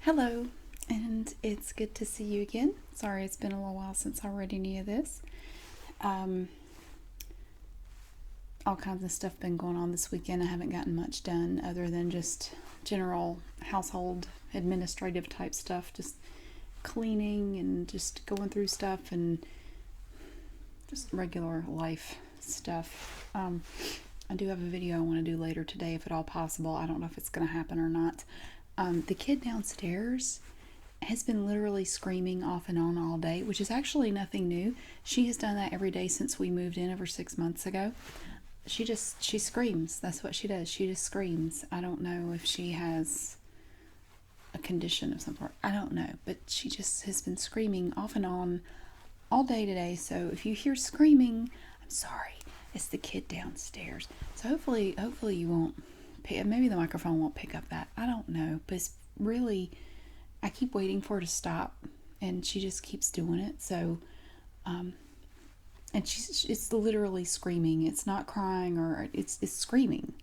Hello, and it's good to see you again. Sorry, it's been a little while since I read any of this. Um, all kinds of stuff been going on this weekend. I haven't gotten much done other than just general household administrative type stuff, just cleaning and just going through stuff and just regular life stuff. I do have a video I want to do later today, if at all possible. I don't know if it's going to happen or not. The kid downstairs has been literally screaming off and on all day, which is actually nothing new. She has done that every day since we moved in over 6 months ago. She screams. That's what she does. She just screams. I don't know if she has a condition of some sort. I don't know, but she just has been screaming off and on all day today. So if you hear screaming, I'm sorry. It's the kid downstairs. So hopefully you won't. Maybe the microphone won't pick up that. I don't know, but it's really. I keep waiting for her to stop, and she just keeps doing it. So, and it's literally screaming. It's not crying or it's screaming.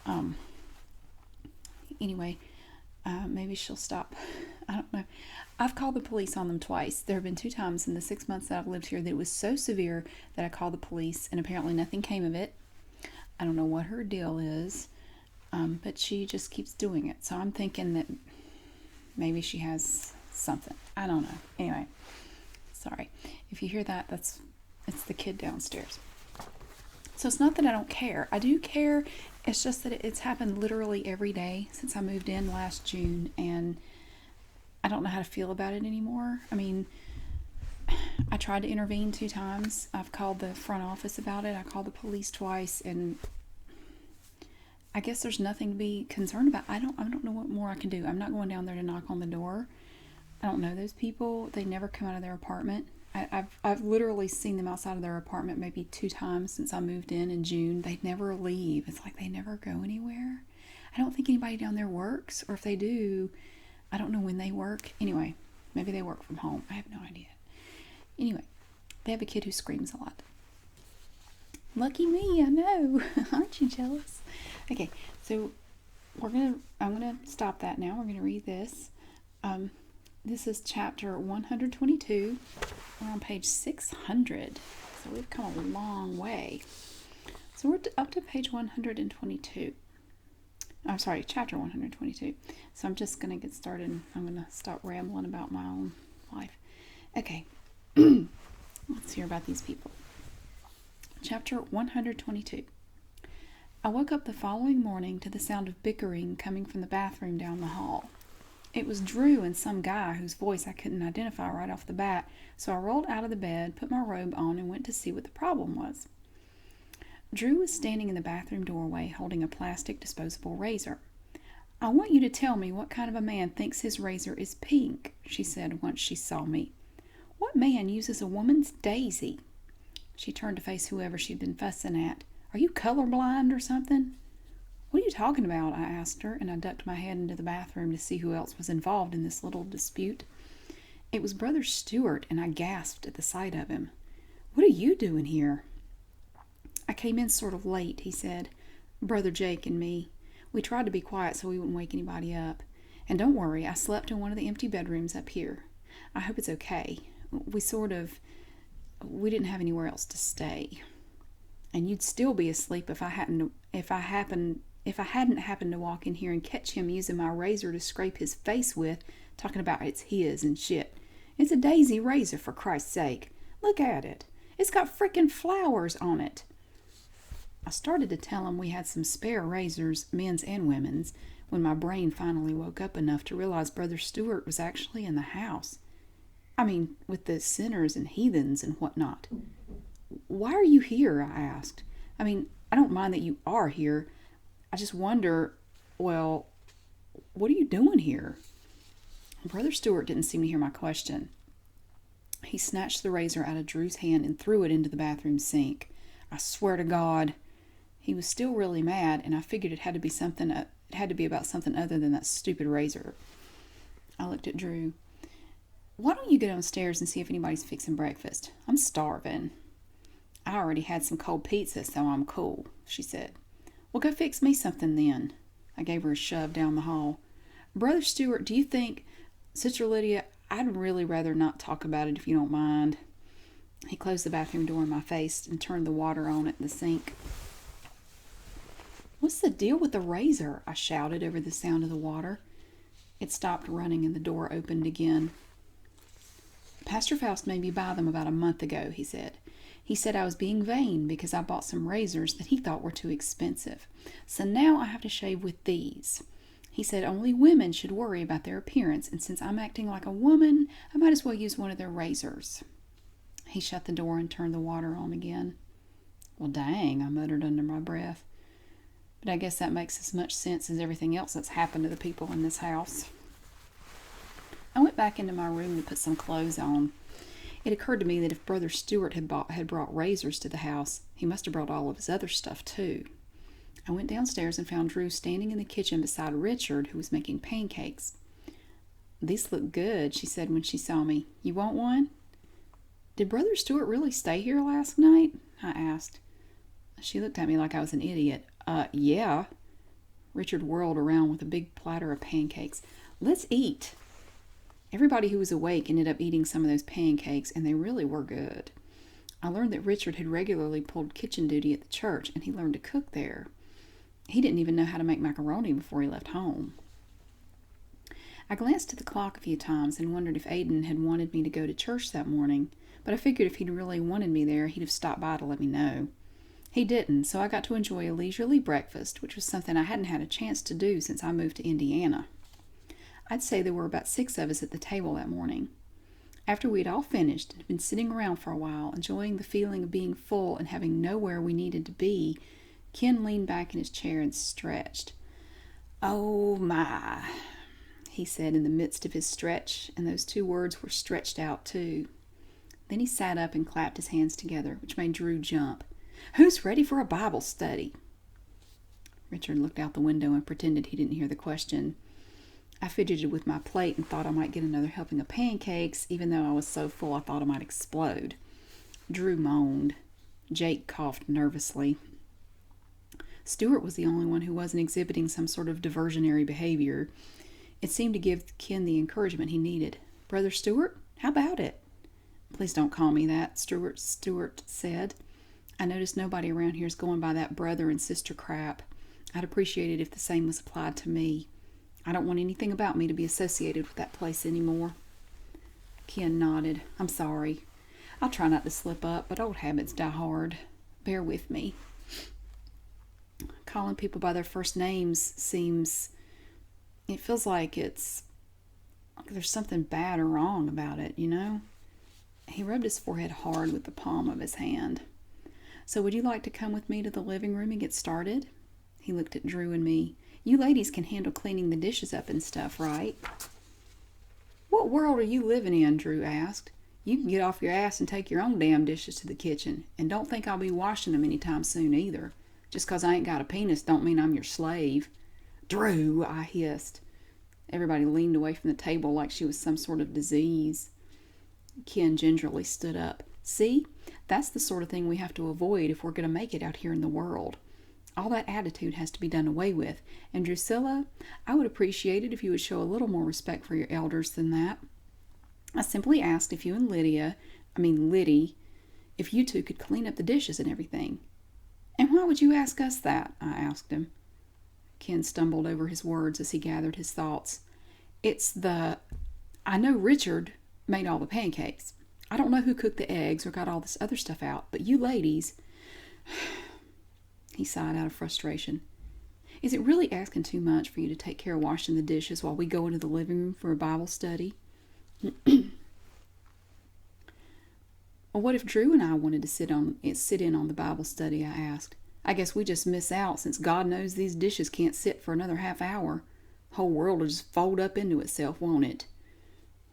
Um. Anyway, maybe she'll stop. I don't know. I've called the police on them twice. There have been 2 times in the 6 months that I've lived here that it was so severe that I called the police, and apparently nothing came of it. I don't know what her deal is, but she just keeps doing it. So I'm thinking that maybe she has something. I don't know. Anyway, sorry. If you hear that, it's the kid downstairs. So it's not that I don't care. I do care. It's just that it's happened literally every day since I moved in last June, and I don't know how to feel about it anymore. I mean, I tried to intervene 2 times. I've called the front office about it. I called the police twice, and I guess there's nothing to be concerned about. I don't know what more I can do. I'm not going down there to knock on the door. I don't know those people. They never come out of their apartment. I've literally seen them outside of their apartment maybe 2 times since I moved in June. They never leave. It's like they never go anywhere. I don't think anybody down there works, or if they do, I don't know when they work. Anyway, maybe they work from home. I have no idea. Anyway, they have a kid who screams a lot. Lucky me, I know. Aren't you jealous? Okay, so I'm gonna stop that now. We're gonna read this. This is chapter 122. We're on page 600, so we've come a long way. So we're up to page 122. I'm sorry, chapter 122. So I'm just gonna get started. I'm gonna stop rambling about my own life. Okay, let's hear about these people. Chapter 122. I woke up the following morning to the sound of bickering coming from the bathroom down the hall. It was Drew and some guy whose voice I couldn't identify right off the bat, so I rolled out of the bed, put my robe on, and went to see what the problem was. Drew was standing in the bathroom doorway holding a plastic disposable razor. I want you to tell me what kind of a man thinks his razor is pink, she said once she saw me. What man uses a woman's daisy? She turned to face whoever she'd been fussing at. Are you colorblind or something? What are you talking about? I asked her, and I ducked my head into the bathroom to see who else was involved in this little dispute. It was Brother Stewart, and I gasped at the sight of him. What are you doing here? I came in sort of late, he said. Brother Jake and me. We tried to be quiet so we wouldn't wake anybody up. And don't worry, I slept in one of the empty bedrooms up here. I hope it's okay. We didn't have anywhere else to stay. And you'd still be asleep if I hadn't happened to walk in here and catch him using my razor to scrape his face with, talking about it's his and shit. It's a daisy razor, for Christ's sake. Look at it. It's got frickin' flowers on it. I started to tell him we had some spare razors, men's and women's, when my brain finally woke up enough to realize Brother Stewart was actually in the house. I mean, with the sinners and heathens and whatnot. Why are you here? I asked. I mean, I don't mind that you are here. I just wonder, well, what are you doing here? Brother Stewart didn't seem to hear my question. He snatched the razor out of Drew's hand and threw it into the bathroom sink. I swear to God. He was still really mad, and I figured it had to be about something other than that stupid razor. I looked at Drew. Why don't you go downstairs and see if anybody's fixing breakfast? I'm starving. I already had some cold pizza, so I'm cool, she said. Well, go fix me something then. I gave her a shove down the hall. Brother Stewart, do you think, Sister Lydia, I'd really rather not talk about it if you don't mind. He closed the bathroom door in my face and turned the water on at the sink. What's the deal with the razor? I shouted over the sound of the water. It stopped running and the door opened again. Pastor Foust made me buy them about a month ago, he said. He said I was being vain because I bought some razors that he thought were too expensive. So now I have to shave with these. He said only women should worry about their appearance, and since I'm acting like a woman, I might as well use one of their razors. He shut the door and turned the water on again. Well, dang, I muttered under my breath. But I guess that makes as much sense as everything else that's happened to the people in this house. I went back into my room to put some clothes on. It occurred to me that if Brother Stewart had brought razors to the house, he must have brought all of his other stuff too. I went downstairs and found Drew standing in the kitchen beside Richard, who was making pancakes. These look good, she said when she saw me. You want one? Did Brother Stewart really stay here last night? I asked. She looked at me like I was an idiot. Yeah. Richard whirled around with a big platter of pancakes. Let's eat. Everybody who was awake ended up eating some of those pancakes, and they really were good. I learned that Richard had regularly pulled kitchen duty at the church, and he learned to cook there. He didn't even know how to make macaroni before he left home. I glanced at the clock a few times and wondered if Aiden had wanted me to go to church that morning, but I figured if he'd really wanted me there, he'd have stopped by to let me know. He didn't, so I got to enjoy a leisurely breakfast, which was something I hadn't had a chance to do since I moved to Indiana. I'd say there were about 6 of us at the table that morning. After we'd all finished and had been sitting around for a while, enjoying the feeling of being full and having nowhere we needed to be, Ken leaned back in his chair and stretched. Oh my, he said in the midst of his stretch, and those 2 words were stretched out too. Then he sat up and clapped his hands together, which made Drew jump. Who's ready for a Bible study? Richard looked out the window and pretended he didn't hear the question. I fidgeted with my plate and thought I might get another helping of pancakes, even though I was so full I thought I might explode. Drew moaned. Jake coughed nervously. Stewart was the only one who wasn't exhibiting some sort of diversionary behavior. It seemed to give Ken the encouragement he needed. Brother Stewart, how about it? Please don't call me that, Stewart said. I noticed nobody around here is going by that brother and sister crap. I'd appreciate it if the same was applied to me. I don't want anything about me to be associated with that place anymore. Ken nodded. I'm sorry. I'll try not to slip up, but old habits die hard. Bear with me. Calling people by their first names it feels like there's something bad or wrong about it, you know? He rubbed his forehead hard with the palm of his hand. So would you like to come with me to the living room and get started? He looked at Drew and me. You ladies can handle cleaning the dishes up and stuff, right? What world are you living in? Drew asked. You can get off your ass and take your own damn dishes to the kitchen. And don't think I'll be washing them anytime soon either. Just 'cause I ain't got a penis don't mean I'm your slave. Drew, I hissed. Everybody leaned away from the table like she was some sort of disease. Ken gingerly stood up. See? That's the sort of thing we have to avoid if we're going to make it out here in the world. All that attitude has to be done away with. And Drusilla, I would appreciate it if you would show a little more respect for your elders than that. I simply asked if you and Liddy, if you two could clean up the dishes and everything. And why would you ask us that? I asked him. Ken stumbled over his words as he gathered his thoughts. I know Richard made all the pancakes. I don't know who cooked the eggs or got all this other stuff out, but you ladies... He sighed out of frustration. Is it really asking too much for you to take care of washing the dishes while we go into the living room for a Bible study? Well, what if Drew and I wanted to sit in on the Bible study, I asked. I guess we just miss out since God knows these dishes can't sit for another half hour. The whole world will just fold up into itself, won't it?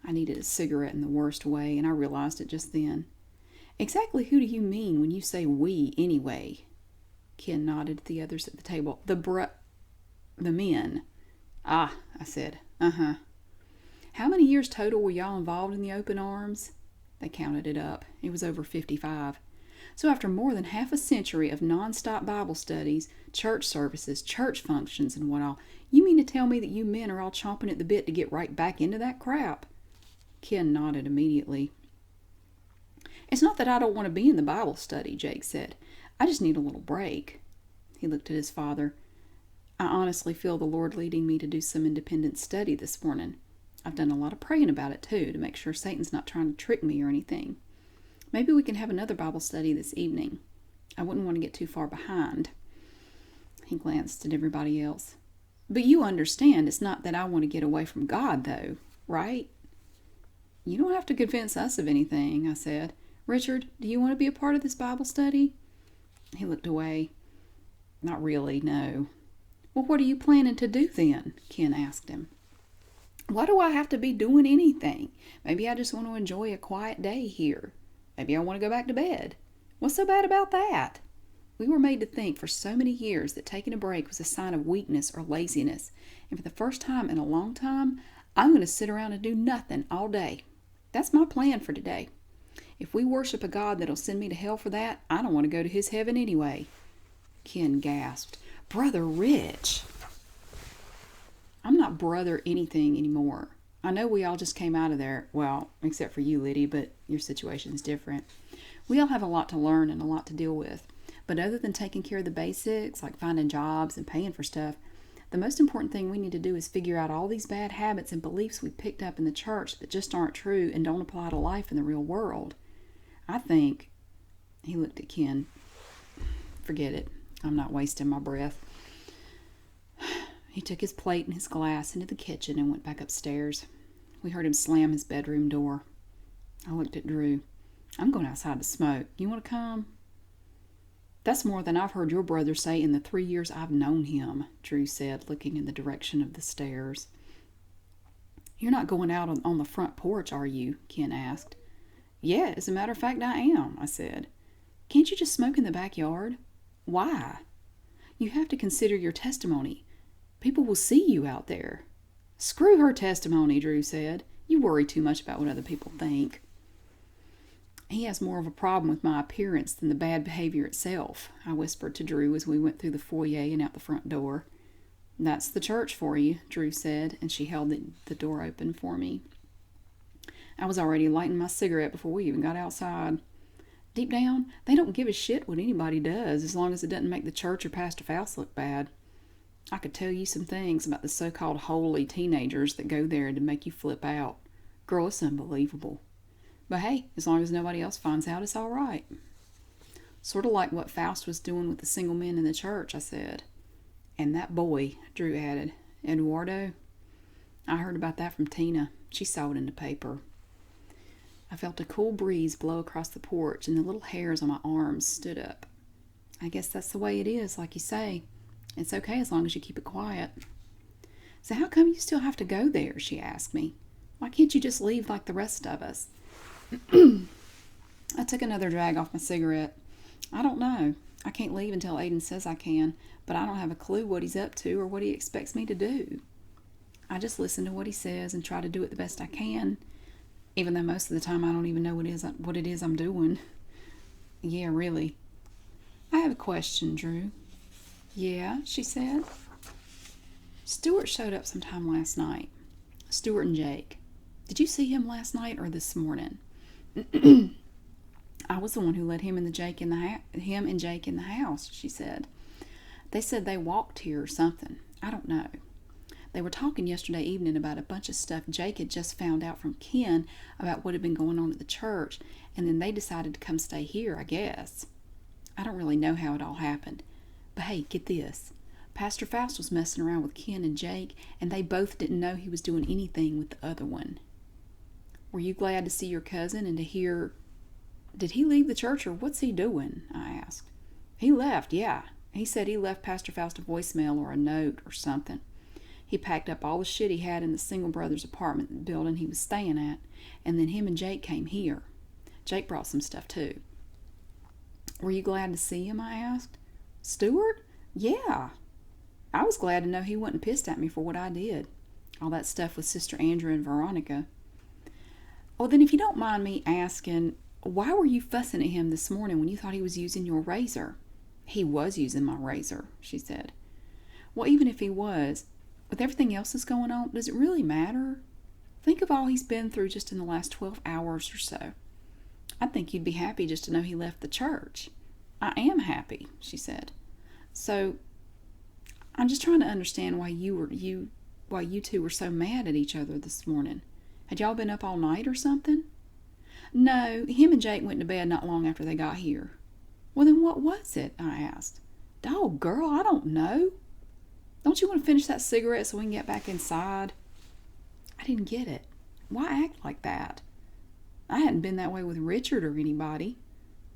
I needed a cigarette in the worst way, and I realized it just then. Exactly who do you mean when you say we, anyway? Ken nodded at the others at the table. The men. Ah, I said. Uh-huh. How many years total were y'all involved in the Open Arms? They counted it up. It was over 55. So after more than half a century of non-stop Bible studies, church services, church functions, and what all, you mean to tell me that you men are all chomping at the bit to get right back into that crap? Ken nodded immediately. It's not that I don't want to be in the Bible study, Jake said. I just need a little break. He looked at his father. I honestly feel the Lord leading me to do some independent study this morning. I've done a lot of praying about it, too, to make sure Satan's not trying to trick me or anything. Maybe we can have another Bible study this evening. I wouldn't want to get too far behind. He glanced at everybody else. But you understand it's not that I want to get away from God, though, right? You don't have to convince us of anything, I said. Richard, do you want to be a part of this Bible study? He looked away. Not really, no. Well, what are you planning to do then? Ken asked him. Why do I have to be doing anything? Maybe I just want to enjoy a quiet day here. Maybe I want to go back to bed. What's so bad about that? We were made to think for so many years that taking a break was a sign of weakness or laziness. And for the first time in a long time, I'm going to sit around and do nothing all day. That's my plan for today. If we worship a God that'll send me to hell for that, I don't want to go to his heaven anyway. Ken gasped. Brother Rich. I'm not brother anything anymore. I know we all just came out of there. Well, except for you, Liddy, but your situation's different. We all have a lot to learn and a lot to deal with. But other than taking care of the basics, like finding jobs and paying for stuff, the most important thing we need to do is figure out all these bad habits and beliefs we picked up in the church that just aren't true and don't apply to life in the real world. I think, he looked at Ken, forget it. I'm not wasting my breath. He took his plate and his glass into the kitchen and went back upstairs. We heard him slam his bedroom door. I looked at Drew. I'm going outside to smoke. You want to come? That's more than I've heard your brother say in the 3 years I've known him, Drew said, looking in the direction of the stairs. You're not going out on the front porch, are you? Ken asked. Yeah, as a matter of fact, I am, I said. Can't you just smoke in the backyard? Why? You have to consider your testimony. People will see you out there. Screw her testimony, Drew said. You worry too much about what other people think. He has more of a problem with my appearance than the bad behavior itself, I whispered to Drew as we went through the foyer and out the front door. That's the church for you, Drew said, and she held the door open for me. I was already lighting my cigarette before we even got outside. Deep down, they don't give a shit what anybody does as long as it doesn't make the church or Pastor Foust look bad. I could tell you some things about the so-called holy teenagers that go there to make you flip out. Girl, it's unbelievable. But hey, as long as nobody else finds out, it's all right. Sort of like what Foust was doing with the single men in the church, I said. And that boy, Drew added, Eduardo. I heard about that from Tina. She saw it in the paper. I felt a cool breeze blow across the porch, and the little hairs on my arms stood up. I guess that's the way it is, like you say. It's okay as long as you keep it quiet. So how come you still have to go there, she asked me. Why can't you just leave like the rest of us? I took another drag off my cigarette. I don't know. I can't leave until Aiden says I can, but I don't have a clue what he's up to or what he expects me to do. I just listen to what he says and try to do it the best I can, even though most of the time I don't even know what it is I'm doing. Yeah, really. I have a question, Drew. Yeah, she said. Stuart showed up sometime last night. Stuart and Jake. Did you see him last night or this morning? I was the one who let him and Jake in the house, she said. They said they walked here or something. I don't know. They were talking yesterday evening about a bunch of stuff Jake had just found out from Ken about what had been going on at the church, and then they decided to come stay here, I guess. I don't really know how it all happened. But hey, get this. Pastor Foust was messing around with Ken and Jake, and they both didn't know he was doing anything with the other one. Were you glad to see your cousin and to hear... Did he leave the church or what's he doing? I asked. He left, yeah. He said he left Pastor Foust a voicemail or a note or something. He packed up all the shit he had in the single brothers apartment building he was staying at, and then him and Jake came here. Jake brought some stuff too. Were you glad to see him? I asked. Stuart? Yeah. I was glad to know he wasn't pissed at me for what I did. All that stuff with Sister Andrew and Veronica. Well, then if you don't mind me asking, Why were you fussing at him this morning when you thought he was using your razor? He was using my razor, she said. Well, even if he was, with everything else that's going on, does it really matter? Think of all he's been through just in the last 12 hours or so. I think you'd be happy just to know he left the church. I am happy, she said. So, I'm just trying to understand why you two were so mad at each other this morning. Had y'all been up all night or something? No, him and Jake went to bed not long after they got here. Well, then what was it? I asked. Dog, girl, I don't know. Don't you want to finish that cigarette so we can get back inside? I didn't get it. Why act like that? I hadn't been that way with Richard or anybody.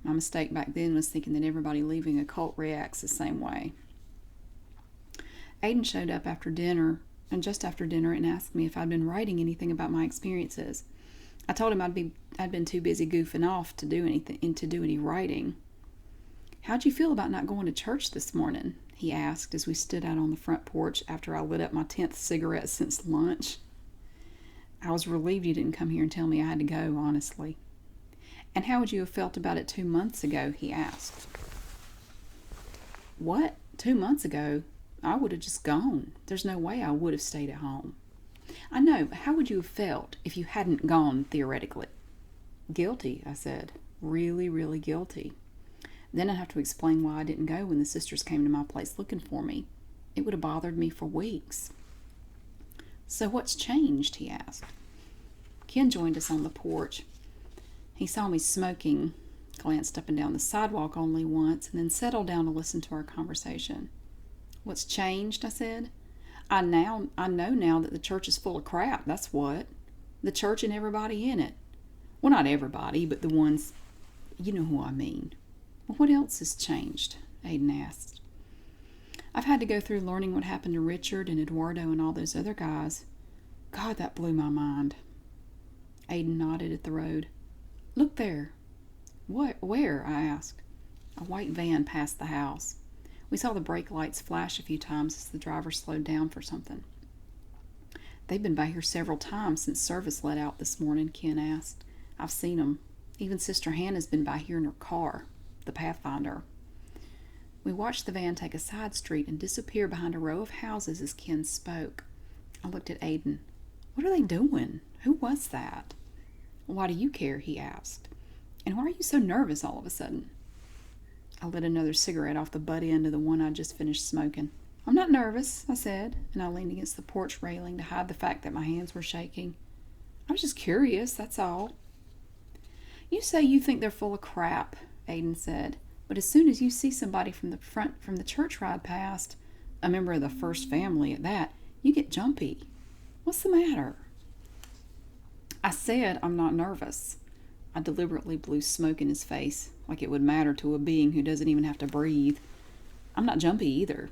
My mistake back then was thinking that everybody leaving a cult reacts the same way. Aiden showed up after dinner, and just after dinner, and asked me if I'd been writing anything about my experiences. I told him I'd been too busy goofing off to do any writing. How'd you feel about not going to church this morning? He asked as we stood out on the front porch after I lit up my 10th cigarette since lunch. I was relieved you didn't come here and tell me I had to go, honestly. And how would you have felt about it 2 months ago? He asked. What? 2 months ago? I would have just gone. There's no way I would have stayed at home. I know, but how would you have felt if you hadn't gone, theoretically? Guilty, I said. Really, really guilty. Then I'd have to explain why I didn't go when the sisters came to my place looking for me. It would have bothered me for weeks. So what's changed? He asked. Ken joined us on the porch. He saw me smoking, glanced up and down the sidewalk only once, and then settled down to listen to our conversation. What's changed? I said. I know now that the church is full of crap, that's what. The church and everybody in it. Well, not everybody, but the ones, you know who I mean. Well, what else has changed? Aiden asked. I've had to go through learning what happened to Richard and Eduardo and all those other guys. God, that blew my mind. Aiden nodded at the road. Look there. What? Where? I asked. A white van passed the house. We saw the brake lights flash a few times as the driver slowed down for something. They've been by here several times since service let out this morning, Ken asked. I've seen them. Even Sister Hannah's been by here in her car, the Pathfinder. We watched the van take a side street and disappear behind a row of houses as Ken spoke. I looked at Aiden. What are they doing? Who was that? Why do you care? He asked. And why are you so nervous all of a sudden? I lit another cigarette off the butt end of the one I'd just finished smoking. I'm not nervous, I said, and I leaned against the porch railing to hide the fact that my hands were shaking. I was just curious, that's all. You say you think they're full of crap, Aiden said, but as soon as you see somebody from the church ride past, a member of the first family at that, you get jumpy. What's the matter? I said I'm not nervous. I deliberately blew smoke in his face, like it would matter to a being who doesn't even have to breathe. I'm not jumpy either.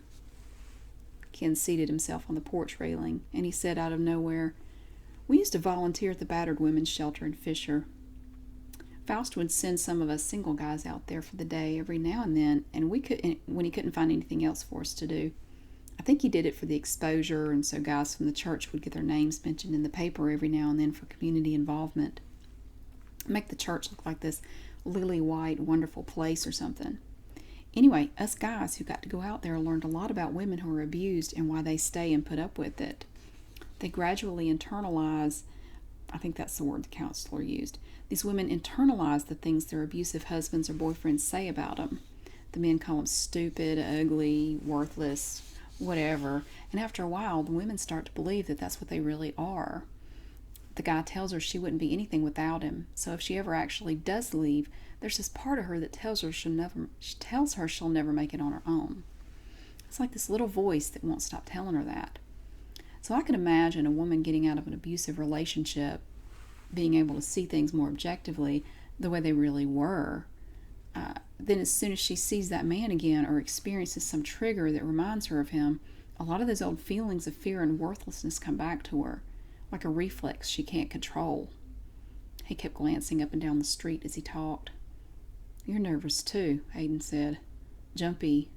Ken seated himself on the porch railing, and he said out of nowhere, We used to volunteer at the battered women's shelter in Fisher. Foust would send some of us single guys out there for the day every now and then, and when he couldn't find anything else for us to do. I think he did it for the exposure, and so guys from the church would get their names mentioned in the paper every now and then for community involvement. Make the church look like this lily-white, wonderful place or something. Anyway, us guys who got to go out there learned a lot about women who are abused and why they stay and put up with it. They gradually internalize, I think that's the word the counselor used, these women internalize the things their abusive husbands or boyfriends say about them. The men call them stupid, ugly, worthless, whatever, and after a while the women start to believe that that's what they really are. The guy tells her she wouldn't be anything without him, so if she ever actually does leave, there's this part of her that tells her she'll never make it on her own. It's like this little voice that won't stop telling her that. So I can imagine a woman getting out of an abusive relationship, being able to see things more objectively, the way they really were. Then as soon as she sees that man again or experiences some trigger that reminds her of him, a lot of those old feelings of fear and worthlessness come back to her, like a reflex she can't control. He kept glancing up and down the street as he talked. You're nervous too, Aiden said. Jumpy,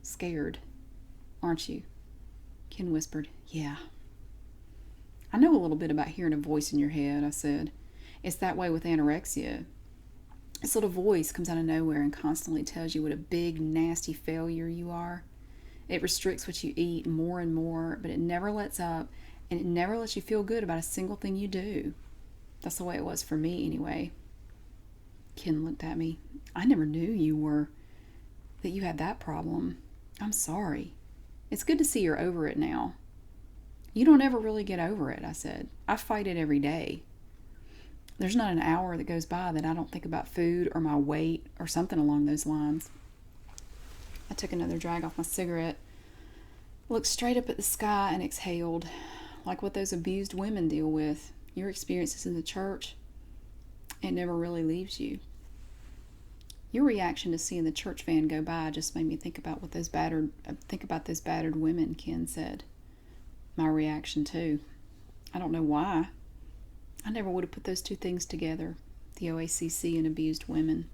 scared, aren't you? Ken whispered, Yeah. I know a little bit about hearing a voice in your head, I said. It's that way with anorexia. This little voice comes out of nowhere and constantly tells you what a big, nasty failure you are. It restricts what you eat more and more, but it never lets up, and it never lets you feel good about a single thing you do. That's the way it was for me, anyway. Ken looked at me. I never knew that you had that problem. I'm sorry. It's good to see you're over it now. You don't ever really get over it, I said. I fight it every day. There's not an hour that goes by that I don't think about food or my weight or something along those lines. I took another drag off my cigarette, looked straight up at the sky, and exhaled, like what those abused women deal with. Your experiences in the church, it never really leaves you. Your reaction to seeing the church van go by just made me think about those battered women, Ken said. My reaction too. I don't know why. I never would have put those two things together, the OACC and abused women.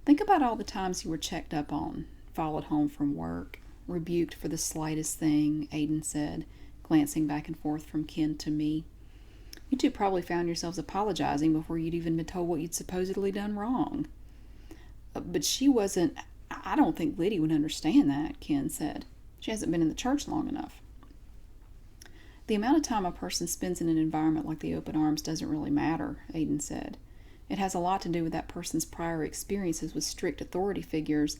Think about all the times you were checked up on, followed home from work, rebuked for the slightest thing, Aiden said, glancing back and forth from Ken to me. You two probably found yourselves apologizing before you'd even been told what you'd supposedly done wrong. But she wasn't... I don't think Liddy would understand that, Ken said. She hasn't been in the church long enough. The amount of time a person spends in an environment like the Open Arms doesn't really matter, Aiden said. It has a lot to do with that person's prior experiences with strict authority figures,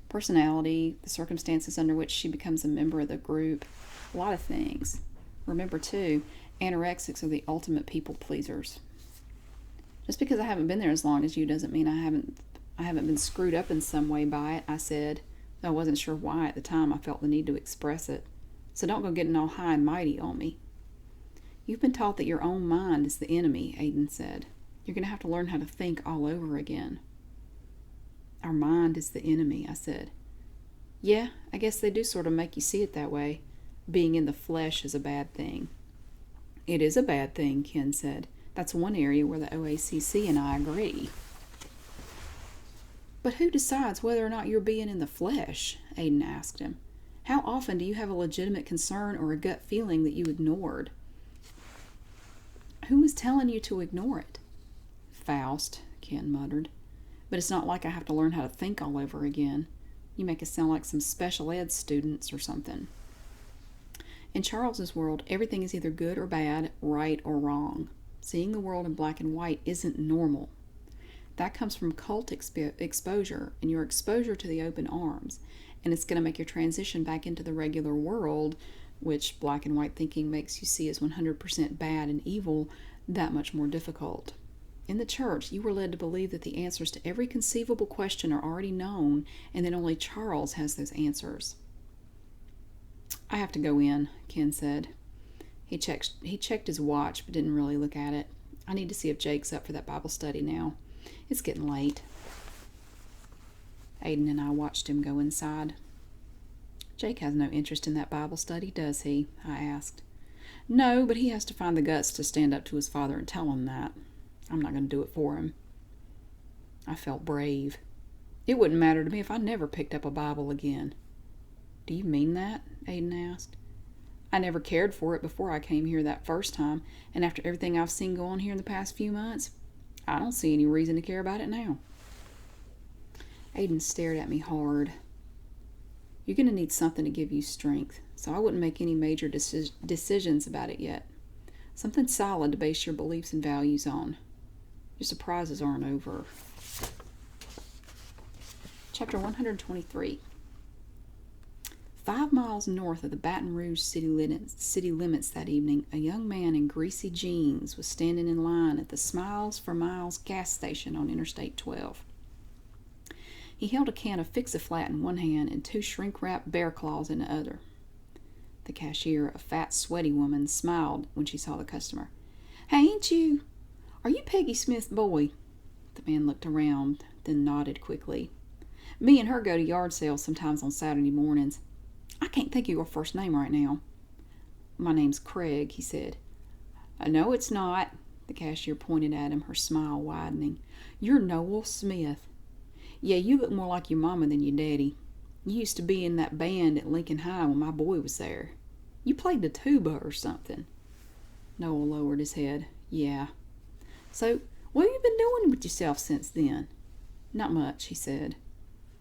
personality, the circumstances under which she becomes a member of the group, a lot of things. Remember, too, anorexics are the ultimate people pleasers. Just because I haven't been there as long as you doesn't mean I haven't been screwed up in some way by it, I said. Though I wasn't sure why at the time I felt the need to express it. So don't go getting all high and mighty on me. You've been taught that your own mind is the enemy, Aiden said. You're going to have to learn how to think all over again. Our mind is the enemy, I said. Yeah, I guess they do sort of make you see it that way. Being in the flesh is a bad thing. It is a bad thing, Ken said. That's one area where the OACC and I agree. But who decides whether or not you're being in the flesh? Aiden asked him. How often do you have a legitimate concern or a gut feeling that you ignored? Who is telling you to ignore it? Foust, Ken muttered. But it's not like I have to learn how to think all over again. You make us sound like some special ed students or something. In Charles's world, everything is either good or bad, right or wrong. Seeing the world in black and white isn't normal. That comes from cult exposure and your exposure to the Open Arms, and it's going to make your transition back into the regular world, which black and white thinking makes you see as 100% bad and evil, that much more difficult. In the church, you were led to believe that the answers to every conceivable question are already known, and that only Charles has those answers. I have to go in, Ken said. He checked his watch, but didn't really look at it. I need to see if Jake's up for that Bible study now. It's getting late. Aiden and I watched him go inside. Jake has no interest in that Bible study, does he? I asked. No, but he has to find the guts to stand up to his father and tell him that. I'm not going to do it for him. I felt brave. It wouldn't matter to me if I never picked up a Bible again. Do you mean that? Aiden asked. I never cared for it before I came here that first time, and after everything I've seen go on here in the past few months, I don't see any reason to care about it now. Aiden stared at me hard. You're going to need something to give you strength, so I wouldn't make any major decisions about it yet. Something solid to base your beliefs and values on. Your surprises aren't over. Chapter 123. 5 miles north of the Baton Rouge city limits that evening, a young man in greasy jeans was standing in line at the Smiles for Miles gas station on Interstate 12. He held a can of Fix-A-Flat in one hand and 2 shrink-wrapped bear claws in the other. The cashier, a fat, sweaty woman, smiled when she saw the customer. Hey, are you Peggy Smith's boy? The man looked around, then nodded quickly. Me and her go to yard sales sometimes on Saturday mornings. I can't think of your first name right now. My name's Craig, he said. No, it's not. The cashier pointed at him, her smile widening. You're Noel Smith. Yeah, you look more like your mama than your daddy. You used to be in that band at Lincoln High when my boy was there. You played the tuba or something. Noel lowered his head. Yeah. So, What have you been doing with yourself since then? Not much, he said.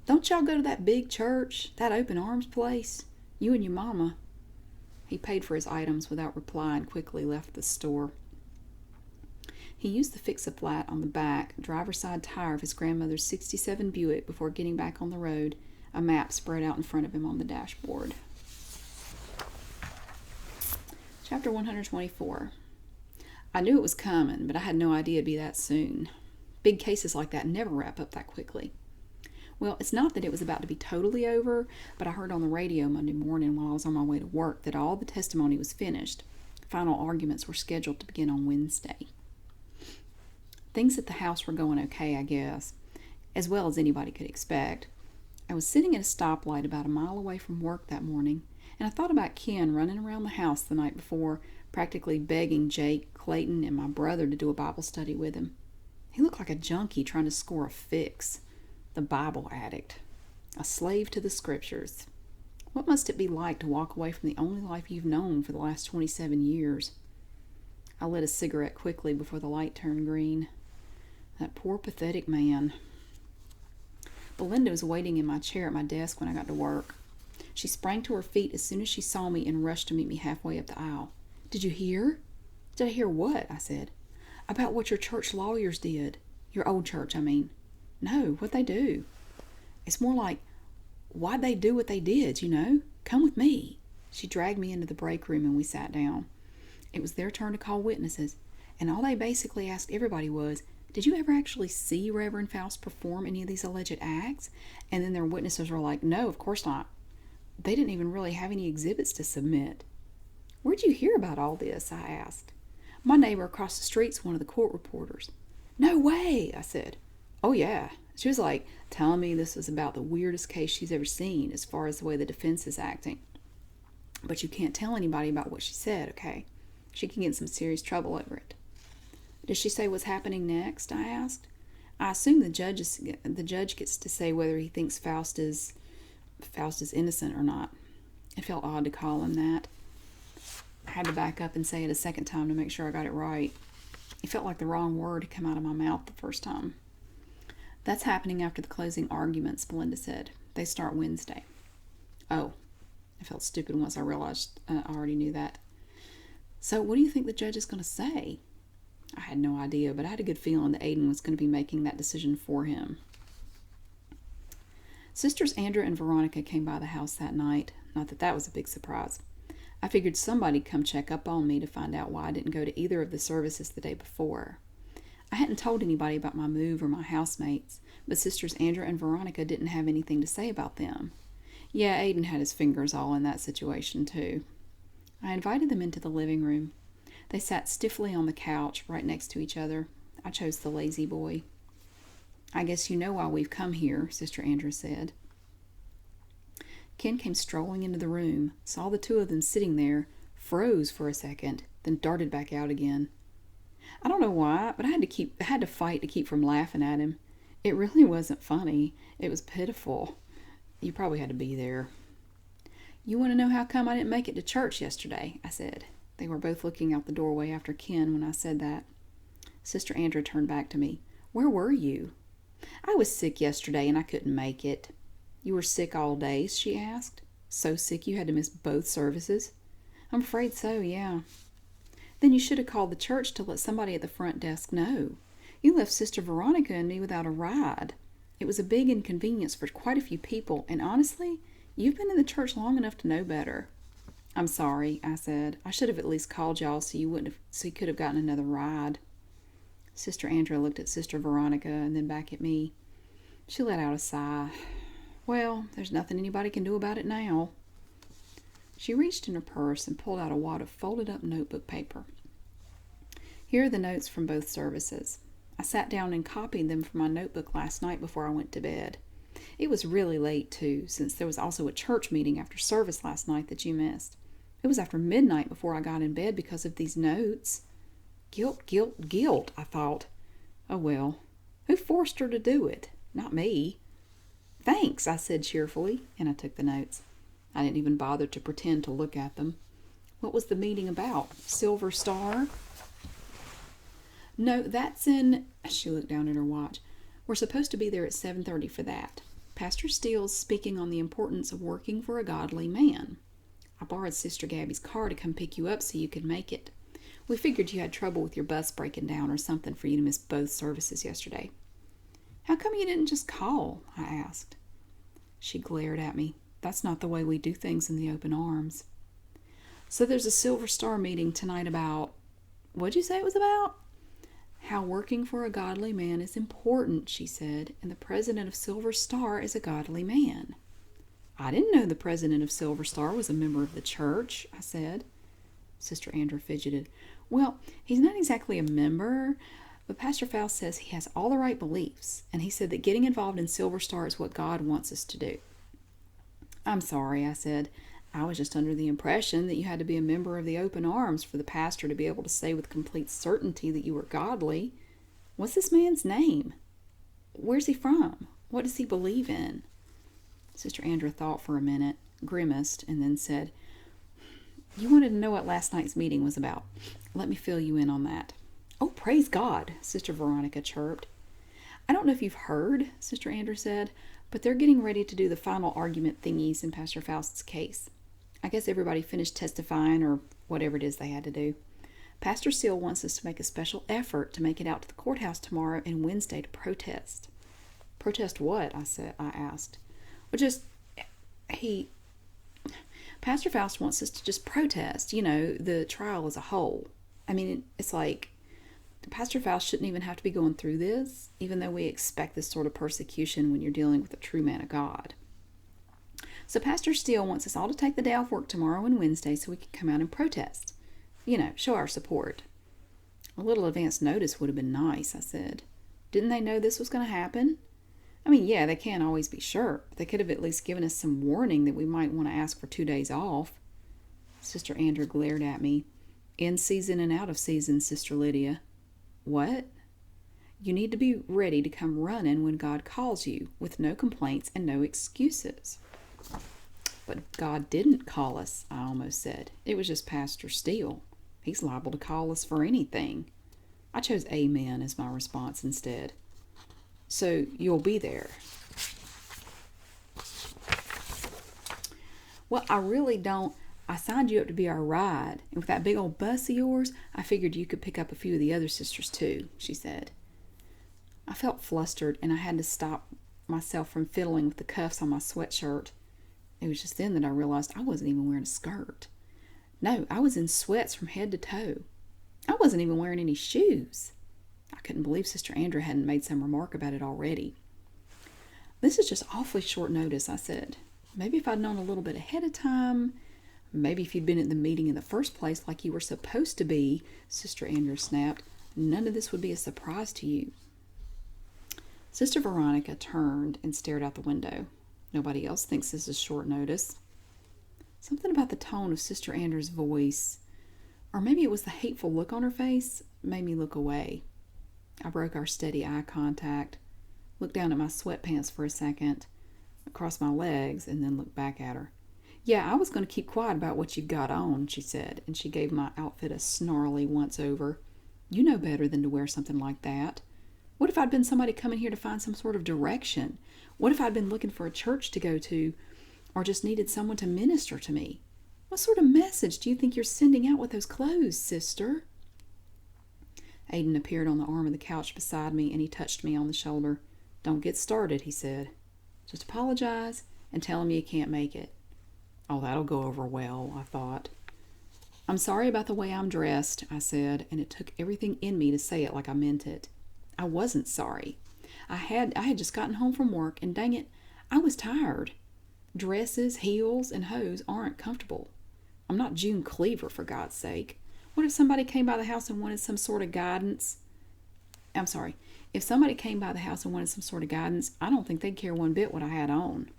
Don't y'all go to that big church, that open arms place? You and your mama. He paid for his items without reply and quickly left the store. He used the fix-a-flat on the back driver's side tire of his grandmother's 67 Buick before getting back on the road, a map spread out in front of him on the dashboard. Chapter 124. I knew it was coming, but I had no idea it'd be that soon. Big cases like that never wrap up that quickly. Well, it's not that it was about to be totally over, but I heard on the radio Monday morning while I was on my way to work that all the testimony was finished. Final arguments were scheduled to begin on Wednesday. Things at the house were going okay, I guess, as well as anybody could expect. I was sitting at a stoplight about a mile away from work that morning, and I thought about Ken running around the house the night before, practically begging Jake, Clayton, and my brother to do a Bible study with him. He looked like a junkie trying to score a fix. The Bible addict. A slave to the scriptures. What must it be like to walk away from the only life you've known for the last 27 years? I lit a cigarette quickly before the light turned green. That poor, pathetic man. Belinda was waiting in my chair at my desk when I got to work. She sprang to her feet as soon as she saw me and rushed to meet me halfway up the aisle. Did you hear? Did I hear what? I said. About what your church lawyers did. Your old church, I mean. No, what'd they do? It's more like, why'd they do what they did, you know? Come with me. She dragged me into the break room and we sat down. It was their turn to call witnesses, and all they basically asked everybody was, did you ever actually see Reverend Foust perform any of these alleged acts? And then their witnesses were like, no, of course not. They didn't even really have any exhibits to submit. Where'd you hear about all this? I asked. My neighbor across the street's one of the court reporters. No way, I said. Oh, yeah. She was like telling me this was about the weirdest case she's ever seen as far as the way the defense is acting. But you can't tell anybody about what she said, okay? She can get in some serious trouble over it. Did she say what's happening next? I asked. I assume the judge gets to say whether he thinks Foust is innocent or not. It felt odd to call him that. I had to back up and say it a second time to make sure I got it right. It felt like the wrong word had come out of my mouth the first time. That's happening after the closing arguments, Belinda said. They start Wednesday. Oh, I felt stupid once I realized I already knew that. So what do you think the judge is going to say? I had no idea, but I had a good feeling that Aiden was going to be making that decision for him. Sisters Andrea and Veronica came by the house that night. Not that that was a big surprise. I figured somebody'd come check up on me to find out why I didn't go to either of the services the day before. I hadn't told anybody about my move or my housemates, but Sisters Andrea and Veronica didn't have anything to say about them. Yeah, Aiden had his fingers all in that situation, too. I invited them into the living room. They sat stiffly on the couch, right next to each other. I chose the lazy boy. I guess you know why we've come here, Sister Andrea said. Ken came strolling into the room, saw the two of them sitting there, froze for a second, then darted back out again. I don't know why, but I had to fight to keep from laughing at him. It really wasn't funny. It was pitiful. You probably had to be there. You want to know how come I didn't make it to church yesterday? I said. They were both looking out the doorway after Ken when I said that. Sister Andrea turned back to me. Where were you? I was sick yesterday and I couldn't make it. You were sick all day? She asked. So sick you had to miss both services? I'm afraid so, yeah. Then you should have called the church to let somebody at the front desk know. You left Sister Veronica and me without a ride. It was a big inconvenience for quite a few people, and honestly, you've been in the church long enough to know better. I'm sorry, I said. I should have at least called y'all so you could have gotten another ride. Sister Andrea looked at Sister Veronica and then back at me. She let out a sigh. Well, there's nothing anybody can do about it now. She reached in her purse and pulled out a wad of folded-up notebook paper. Here are the notes from both services. I sat down and copied them from my notebook last night before I went to bed. It was really late, too, since there was also a church meeting after service last night that you missed. It was after midnight before I got in bed because of these notes. Guilt, guilt, guilt, I thought. Oh, well, who forced her to do it? Not me. Thanks, I said cheerfully, and I took the notes. I didn't even bother to pretend to look at them. What was the meeting about? Silver Star? No, that's in... She looked down at her watch. We're supposed to be there at 7:30 for that. Pastor Steele's speaking on the importance of working for a godly man. I borrowed Sister Gabby's car to come pick you up so you could make it. We figured you had trouble with your bus breaking down or something for you to miss both services yesterday. How come you didn't just call? I asked. She glared at me. That's not the way we do things in the open arms. So there's a Silver Star meeting tonight about... What'd you say it was about? How working for a godly man is important, she said, and the president of Silver Star is a godly man. I didn't know the president of Silver Star was a member of the church, I said. Sister Andrew fidgeted. Well, he's not exactly a member, but Pastor Foust says he has all the right beliefs, and he said that getting involved in Silver Star is what God wants us to do. I'm sorry, I said. I was just under the impression that you had to be a member of the Open Arms for the pastor to be able to say with complete certainty that you were godly. What's this man's name? Where's he from? What does he believe in? Sister Andrew thought for a minute, grimaced, and then said, You wanted to know what last night's meeting was about. Let me fill you in on that. Oh, praise God, Sister Veronica chirped. I don't know if you've heard, Sister Andrew said, but they're getting ready to do the final argument thingies in Pastor Faust's case. I guess everybody finished testifying or whatever it is they had to do. Pastor Steele wants us to make a special effort to make it out to the courthouse tomorrow and Wednesday to protest. Protest what? I asked. Well, Pastor Foust wants us to just protest, the trial as a whole. I mean, it's like, Pastor Foust shouldn't even have to be going through this, even though we expect this sort of persecution when you're dealing with a true man of God. So Pastor Steele wants us all to take the day off work tomorrow and Wednesday so we can come out and protest. Show our support. A little advance notice would have been nice, I said. Didn't they know this was going to happen? I mean, yeah, they can't always be sure, but they could have at least given us some warning that we might want to ask for 2 days off. Sister Andrew glared at me. In season and out of season, Sister Lydia. What? You need to be ready to come running when God calls you, with no complaints and no excuses. But God didn't call us, I almost said. It was just Pastor Steele. He's liable to call us for anything. I chose amen as my response instead. So you'll be there. Well, I really don't. I signed you up to be our ride, and with that big old bus of yours, I figured you could pick up a few of the other sisters too, she said. I felt flustered, and I had to stop myself from fiddling with the cuffs on my sweatshirt. It was just then that I realized I wasn't even wearing a skirt. No, I was in sweats from head to toe. I wasn't even wearing any shoes. I couldn't believe Sister Andrew hadn't made some remark about it already. This is just awfully short notice, I said. Maybe if I'd known a little bit ahead of time, maybe if you'd been at the meeting in the first place like you were supposed to be, Sister Andrew snapped, none of this would be a surprise to you. Sister Veronica turned and stared out the window. Nobody else thinks this is short notice. Something about the tone of Sister Andrew's voice, or maybe it was the hateful look on her face, made me look away. I broke our steady eye contact, looked down at my sweatpants for a second, across my legs, and then looked back at her. Yeah, I was going to keep quiet about what you've got on, she said, and she gave my outfit a snarly once-over. You know better than to wear something like that. What if I'd been somebody coming here to find some sort of direction? What if I'd been looking for a church to go to, or just needed someone to minister to me? What sort of message do you think you're sending out with those clothes, sister? Aiden appeared on the arm of the couch beside me, and he touched me on the shoulder. Don't get started, he said. Just apologize and tell him you can't make it. Oh, that'll go over well, I thought. I'm sorry about the way I'm dressed, I said, and it took everything in me to say it like I meant it. I wasn't sorry. I had just gotten home from work, and dang it, I was tired. Dresses, heels, and hose aren't comfortable. I'm not June Cleaver, for God's sake. What if somebody came by the house and wanted some sort of guidance? If somebody came by the house and wanted some sort of guidance, I don't think they'd care one bit what I had on.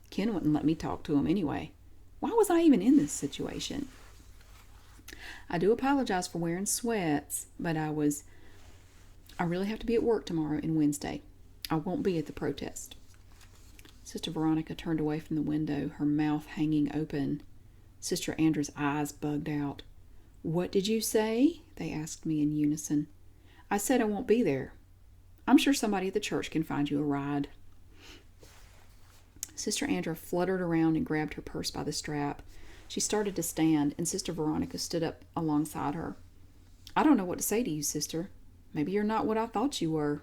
Ken wouldn't let me talk to him anyway. Why was I even in this situation? I do apologize for wearing sweats, but I really have to be at work tomorrow and Wednesday. I won't be at the protest. Sister Veronica turned away from the window, her mouth hanging open. Sister Andrew's eyes bugged out. What did you say? They asked me in unison. I said I won't be there. I'm sure somebody at the church can find you a ride. Sister Andrea fluttered around and grabbed her purse by the strap. She started to stand, and Sister Veronica stood up alongside her. I don't know what to say to you, sister. Maybe you're not what I thought you were.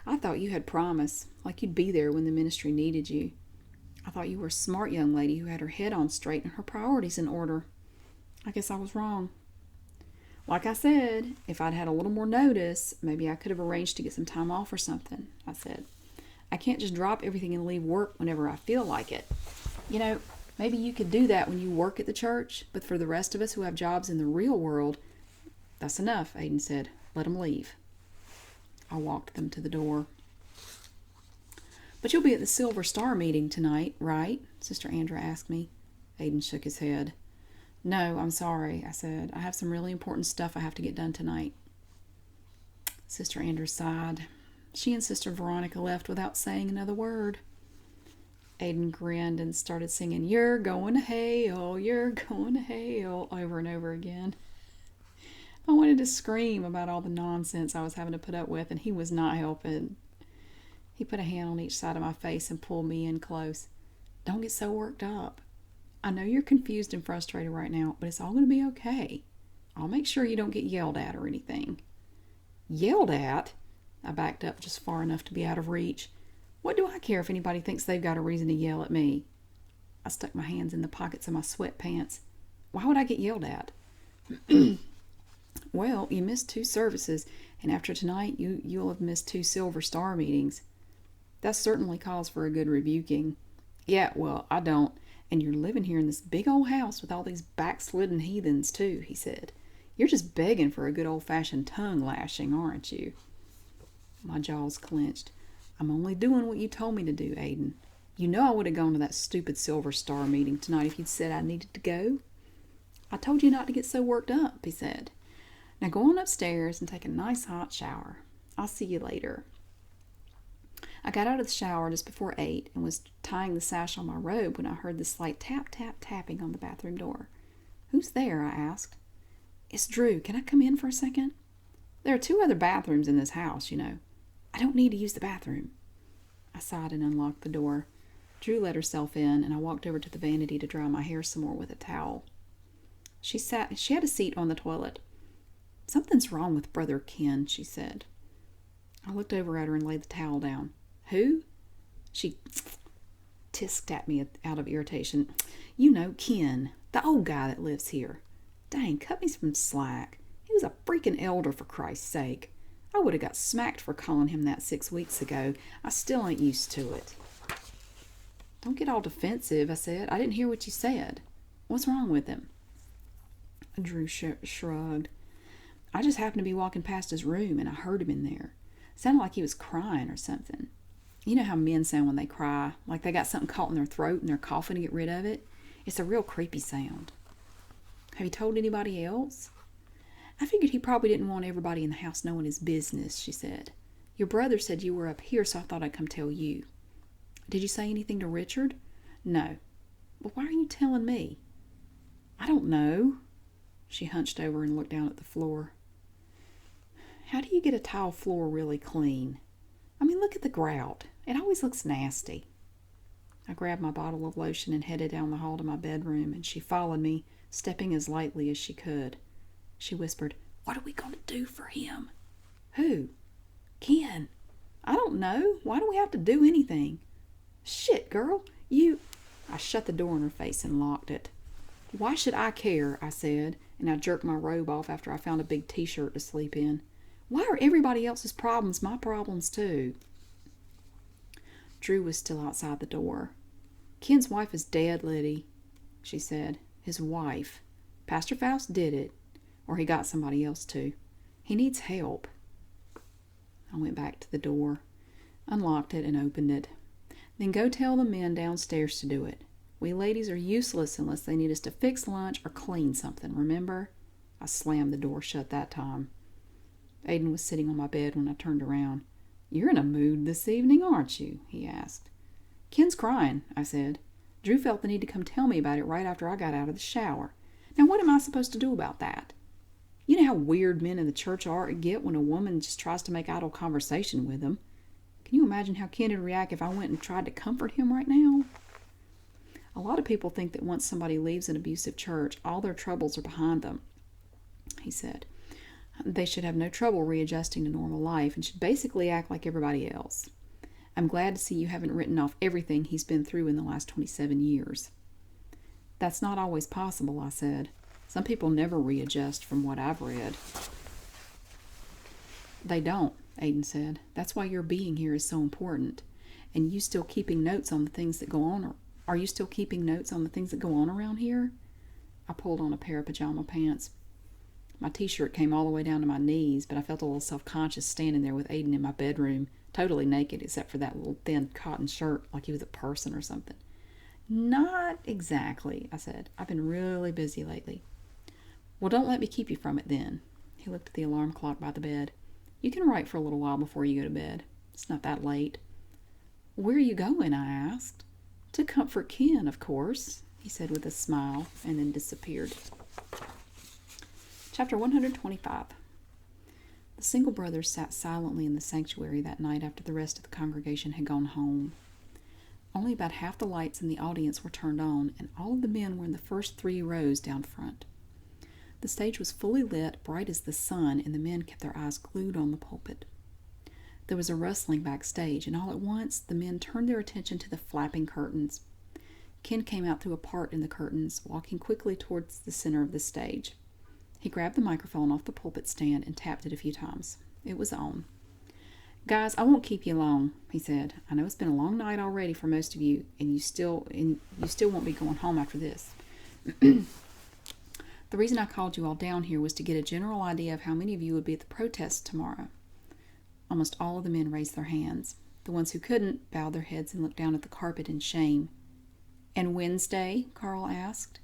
I thought you had promise, like you'd be there when the ministry needed you. I thought you were a smart young lady who had her head on straight and her priorities in order. I guess I was wrong. Like I said, if I'd had a little more notice, maybe I could have arranged to get some time off or something, I said. I can't just drop everything and leave work whenever I feel like it. You know, maybe you could do that when you work at the church, but for the rest of us who have jobs in the real world, that's enough, Aiden said. Let them leave. I walked them to the door. But you'll be at the Silver Star meeting tonight, right? Sister Andrea asked me. Aiden shook his head. No, I'm sorry, I said. I have some really important stuff I have to get done tonight. Sister Andrea sighed. She and Sister Veronica left without saying another word. Aiden grinned and started singing, You're going to hell, you're going to hell, over and over again. I wanted to scream about all the nonsense I was having to put up with, and he was not helping. He put a hand on each side of my face and pulled me in close. Don't get so worked up. I know you're confused and frustrated right now, but it's all going to be okay. I'll make sure you don't get yelled at or anything. Yelled at? I backed up just far enough to be out of reach. What do I care if anybody thinks they've got a reason to yell at me? I stuck my hands in the pockets of my sweatpants. Why would I get yelled at? Well, you missed 2 services, and after tonight, you'll have missed 2 Silver Star meetings. That certainly calls for a good rebuking. Yeah, well, I don't. And you're living here in this big old house with all these backslidden heathens, too, he said. You're just begging for a good old-fashioned tongue lashing, aren't you? My jaws clenched. I'm only doing what you told me to do, Aiden. You know I would have gone to that stupid Silver Star meeting tonight if you'd said I needed to go. I told you not to get so worked up, he said. Now go on upstairs and take a nice hot shower. I'll see you later. I got out of the shower just before 8 and was tying the sash on my robe when I heard the slight tap, tap, tapping on the bathroom door. Who's there? I asked. It's Drew. Can I come in for a second? There are 2 other bathrooms in this house, you know. I don't need to use the bathroom. I sighed and unlocked the door. Drew let herself in, and I walked over to the vanity to dry my hair some more with a towel. She had a seat on the toilet. Something's wrong with Brother Ken, she said. I looked over at her and laid the towel down. Who? She tisked at me out of irritation. You know, Ken, the old guy that lives here. Dang, cut me some slack. He was a freaking elder, for Christ's sake. I would have got smacked for calling him that 6 weeks ago. I still ain't used to it. Don't get all defensive, I said. I didn't hear what you said. What's wrong with him? Drew shrugged. I just happened to be walking past his room, and I heard him in there. Sounded like he was crying or something. You know how men sound when they cry, like they got something caught in their throat and they're coughing to get rid of it? It's a real creepy sound. Have you told anybody else? I figured he probably didn't want everybody in the house knowing his business, she said. Your brother said you were up here, so I thought I'd come tell you. Did you say anything to Richard? No. But why are you telling me? I don't know. She hunched over and looked down at the floor. How do you get a tile floor really clean? I mean, look at the grout. It always looks nasty. I grabbed my bottle of lotion and headed down the hall to my bedroom, and she followed me, stepping as lightly as she could. She whispered, What are we going to do for him? Who? Ken. I don't know. Why do we have to do anything? Shit, girl. I shut the door in her face and locked it. Why should I care? I said, and I jerked my robe off after I found a big t-shirt to sleep in. Why are everybody else's problems my problems too? Drew was still outside the door. Ken's wife is dead, Liddy, she said. His wife. Pastor Foust did it. Or he got somebody else to. He needs help. I went back to the door, unlocked it, and opened it. Then go tell the men downstairs to do it. We ladies are useless unless they need us to fix lunch or clean something, remember? I slammed the door shut that time. Aiden was sitting on my bed when I turned around. You're in a mood this evening, aren't you? He asked. Ken's crying, I said. Drew felt the need to come tell me about it right after I got out of the shower. Now what am I supposed to do about that? You know how weird men in the church get when a woman just tries to make idle conversation with them. Can you imagine how Ken would react if I went and tried to comfort him right now? A lot of people think that once somebody leaves an abusive church, all their troubles are behind them, he said. They should have no trouble readjusting to normal life and should basically act like everybody else. I'm glad to see you haven't written off everything he's been through in the last 27 years. That's not always possible, I said. Some people never readjust from what I've read. They don't, Aiden said. That's why your being here is so important. And you still keeping notes on the things that go on? Are you still keeping notes on the things that go on around here? I pulled on a pair of pajama pants. My t-shirt came all the way down to my knees, but I felt a little self-conscious standing there with Aiden in my bedroom, totally naked except for that little thin cotton shirt like he was a person or something. Not exactly, I said. I've been really busy lately. Well, don't let me keep you from it then. He looked at the alarm clock by the bed. You can write for a little while before you go to bed. It's not that late. Where are you going? I asked. To comfort Ken, of course, he said with a smile, and then disappeared. Chapter 125. The single brothers sat silently in the sanctuary that night after the rest of the congregation had gone home. Only about half the lights in the audience were turned on, and all of the men were in the first 3 rows down front. The stage was fully lit, bright as the sun, and the men kept their eyes glued on the pulpit. There was a rustling backstage, and all at once the men turned their attention to the flapping curtains. Ken came out through a part in the curtains, walking quickly towards the center of the stage. He grabbed the microphone off the pulpit stand and tapped it a few times. It was on. Guys, I won't keep you long, he said. I know it's been a long night already for most of you, and you still won't be going home after this. The reason I called you all down here was to get a general idea of how many of you would be at the protest tomorrow. Almost all of the men raised their hands. The ones who couldn't bowed their heads and looked down at the carpet in shame. And Wednesday? Carl asked.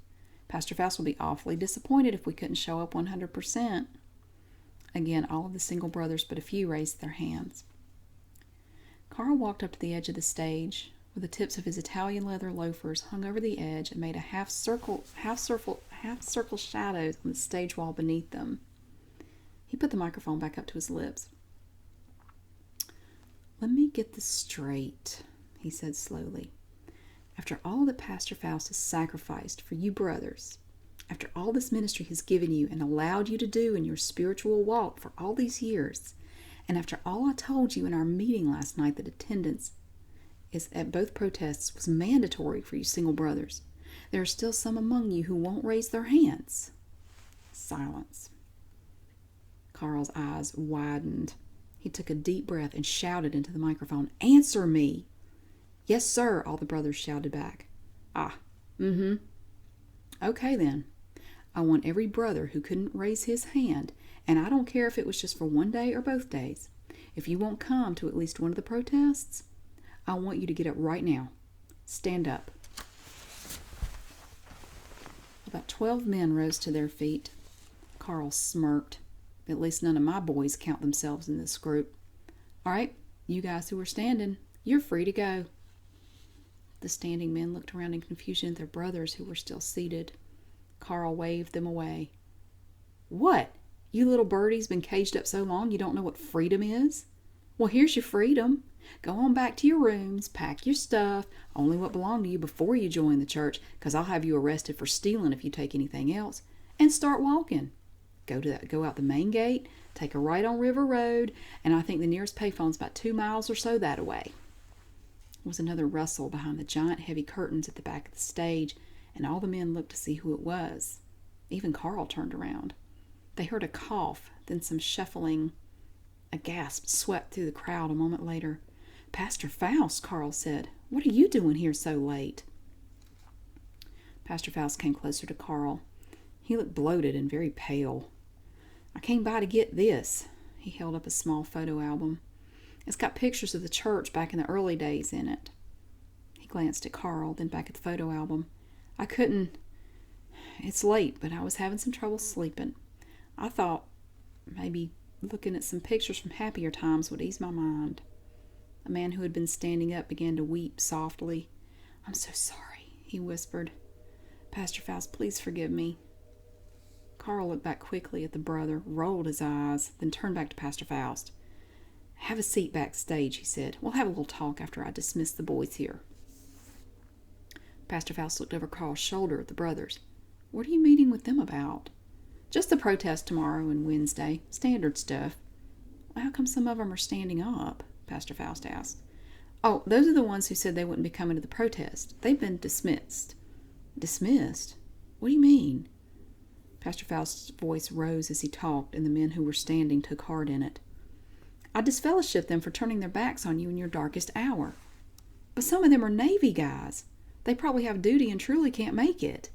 Pastor Foust will be awfully disappointed if we couldn't show up 100%. Again, all of the single brothers but a few raised their hands. Carl walked up to the edge of the stage, where the tips of his Italian leather loafers hung over the edge and made a half-circle shadows on the stage wall beneath them. He put the microphone back up to his lips. Let me get this straight, he said slowly. After all that Pastor Foust has sacrificed for you brothers, after all this ministry has given you and allowed you to do in your spiritual walk for all these years, and after all I told you in our meeting last night that attendance at both protests was mandatory for you single brothers, there are still some among you who won't raise their hands. Silence. Carl's eyes widened. He took a deep breath and shouted into the microphone, "Answer me!" "Yes, sir," all the brothers shouted back. Okay then. I want every brother who couldn't raise his hand, and I don't care if it was just for one day or both days. If you won't come to at least one of the protests, I want you to get up right now. Stand up. About 12 men rose to their feet. Carl smirked. At least none of my boys count themselves in this group. All right, you guys who are standing, you're free to go. The standing men looked around in confusion at their brothers who were still seated. Carl waved them away. What? You little birdies been caged up so long you don't know what freedom is? Well, here's your freedom. Go on back to your rooms, pack your stuff, only what belonged to you before you join the church, because I'll have you arrested for stealing if you take anything else, and start walking. Go out the main gate, take a right on River Road, and I think the nearest payphone's about 2 miles or so that way. There was another rustle behind the giant heavy curtains at the back of the stage, and all the men looked to see who it was. Even Carl turned around. They heard a cough, then some shuffling. A gasp swept through the crowd a moment later. "Pastor Foust," Carl said. "What are you doing here so late?" Pastor Foust came closer to Carl. He looked bloated and very pale. "I came by to get this." He held up a small photo album. "It's got pictures of the church back in the early days in it." He glanced at Carl, then back at the photo album. "I couldn't... It's late, but I was having some trouble sleeping. I thought maybe looking at some pictures from happier times would ease my mind." A man who had been standing up began to weep softly. "I'm so sorry," he whispered. "Pastor Foust, please forgive me." Carl looked back quickly at the brother, rolled his eyes, then turned back to Pastor Faust. "Have a seat backstage," he said. "We'll have a little talk after I dismiss the boys here." Pastor Faust looked over Carl's shoulder at the brothers. "What are you meeting with them about?" "Just the protest tomorrow and Wednesday. Standard stuff." "Well, how come some of them are standing up?" Pastor Faust asked. "Oh, those are the ones who said they wouldn't be coming to the protest. They've been dismissed." "Dismissed? What do you mean?" Pastor Faust's voice rose as he talked, and the men who were standing took heart in it. "I disfellowship them for turning their backs on you in your darkest hour." "But some of them are Navy guys. They probably have duty and truly can't make it."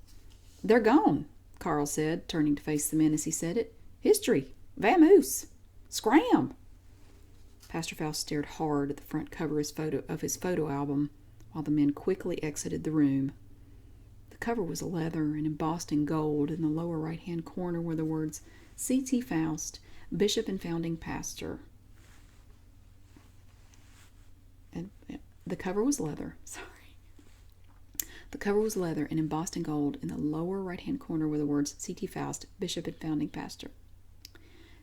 "They're gone," Carl said, turning to face the men as he said it. "History. Vamoose. Scram." Pastor Faust stared hard at the front cover of his photo album while the men quickly exited the room. The cover was leather and embossed in gold. In the lower right-hand corner were the words, C.T. Foust, Bishop and Founding Pastor. And the cover was leather. The cover was leather and embossed in gold. In the lower right-hand corner were the words, C.T. Foust, Bishop and Founding Pastor.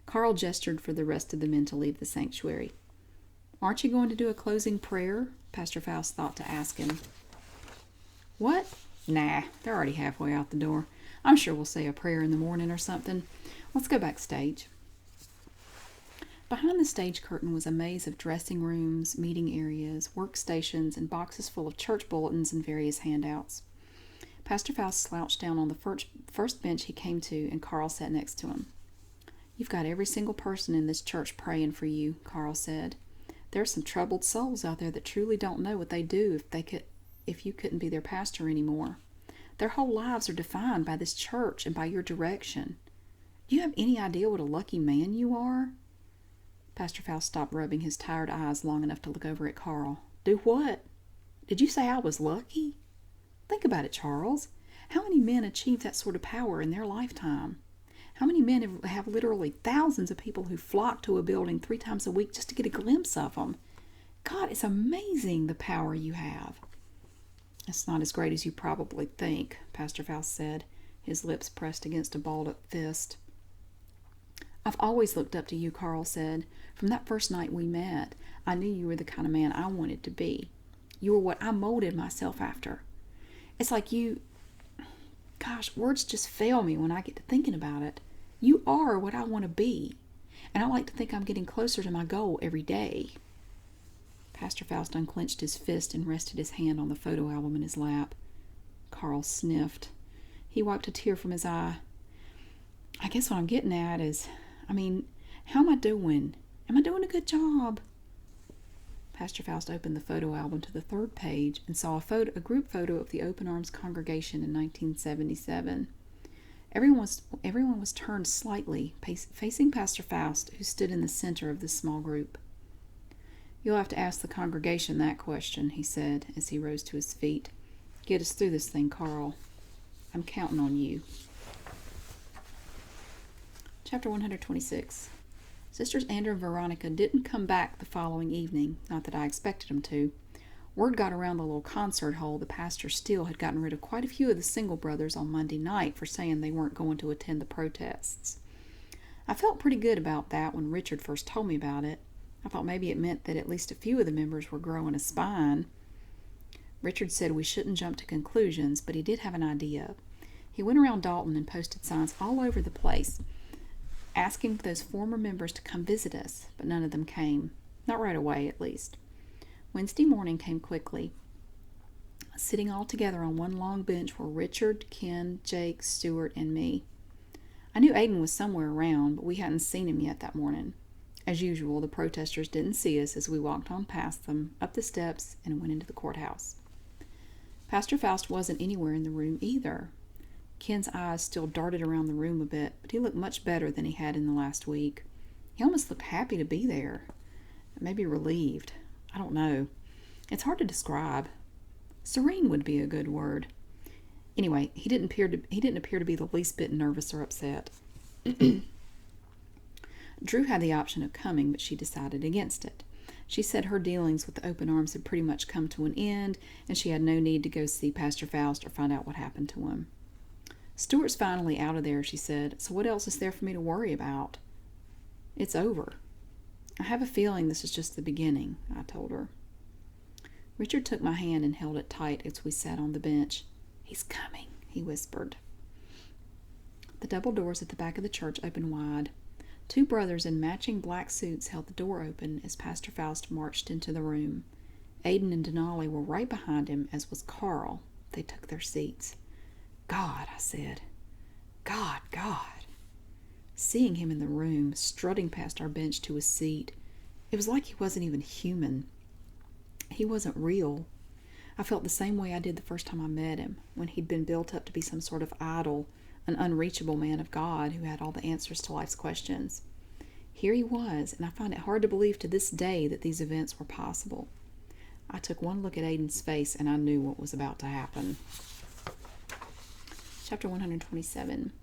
Carl gestured for the rest of the men to leave the sanctuary. "Aren't you going to do a closing prayer?" Pastor Faust thought to ask him. "What? Nah, they're already halfway out the door. I'm sure we'll say a prayer in the morning or something. Let's go backstage." Behind the stage curtain was a maze of dressing rooms, meeting areas, workstations, and boxes full of church bulletins and various handouts. Pastor Faust slouched down on the first bench he came to, and Carl sat next to him. "You've got every single person in this church praying for you," Carl said. "There are some troubled souls out there that truly don't know what they'd do if you couldn't be their pastor anymore. Their whole lives are defined by this church and by your direction. Do you have any idea what a lucky man you are?" Pastor Faust stopped rubbing his tired eyes long enough to look over at Carl. "Do what? Did you say I was lucky? Think about it, Charles. How many men achieve that sort of power in their lifetime? How many men have literally thousands of people who flock to a building 3 times a week just to get a glimpse of them? God, it's amazing the power you have." "It's not as great as you probably think," Pastor Faust said, his lips pressed against a balled-up fist. "I've always looked up to you," Carl said. "From that first night we met, I knew you were the kind of man I wanted to be. You were what I molded myself after. It's like you... Gosh, words just fail me when I get to thinking about it. You are what I want to be, and I like to think I'm getting closer to my goal every day." Pastor Faust unclenched his fist and rested his hand on the photo album in his lap. Carl sniffed. He wiped a tear from his eye. "I guess what I'm getting at is, how am I doing? Am I doing a good job?" Pastor Faust opened the photo album to the 3rd page and saw a group photo of the Open Arms congregation in 1977. Everyone was turned slightly, facing Pastor Faust, who stood in the center of this small group. "You'll have to ask the congregation that question," he said as he rose to his feet. "Get us through this thing, Carl. I'm counting on you." Chapter 126. Sisters Andrew and Veronica didn't come back the following evening, not that I expected them to. Word got around the little concert hall that Pastor Steele had gotten rid of quite a few of the single brothers on Monday night for saying they weren't going to attend the protests. I felt pretty good about that when Richard first told me about it. I thought maybe it meant that at least a few of the members were growing a spine. Richard said we shouldn't jump to conclusions, but he did have an idea. He went around Dalton and posted signs all over the place, asking those former members to come visit us, but none of them came. Not right away, at least. Wednesday morning came quickly. Sitting all together on one long bench were Richard, Ken, Jake, Stuart, and me. I knew Aiden was somewhere around, but we hadn't seen him yet that morning. As usual, the protesters didn't see us as we walked on past them, up the steps, and went into the courthouse. Pastor Faust wasn't anywhere in the room either. Ken's eyes still darted around the room a bit, but he looked much better than he had in the last week. He almost looked happy to be there. Maybe relieved. I don't know. It's hard to describe. Serene would be a good word. Anyway, he didn't appear to be the least bit nervous or upset. Drew had the option of coming, but she decided against it. She said her dealings with the Open Arms had pretty much come to an end, and she had no need to go see Pastor Faust or find out what happened to him. "Stuart's finally out of there," she said, "so what else is there for me to worry about? It's over." "I have a feeling this is just the beginning," I told her. Richard took my hand and held it tight as we sat on the bench. "He's coming," he whispered. The double doors at the back of the church opened wide. Two brothers in matching black suits held the door open as Pastor Foust marched into the room. Aidan and Denali were right behind him, as was Carl. They took their seats. "God," I said. "God, God." Seeing him in the room, strutting past our bench to his seat, it was like he wasn't even human. He wasn't real. I felt the same way I did the first time I met him, when he'd been built up to be some sort of idol, an unreachable man of God who had all the answers to life's questions. Here he was, and I find it hard to believe to this day that these events were possible. I took one look at Aidan's face, and I knew what was about to happen. Chapter 127.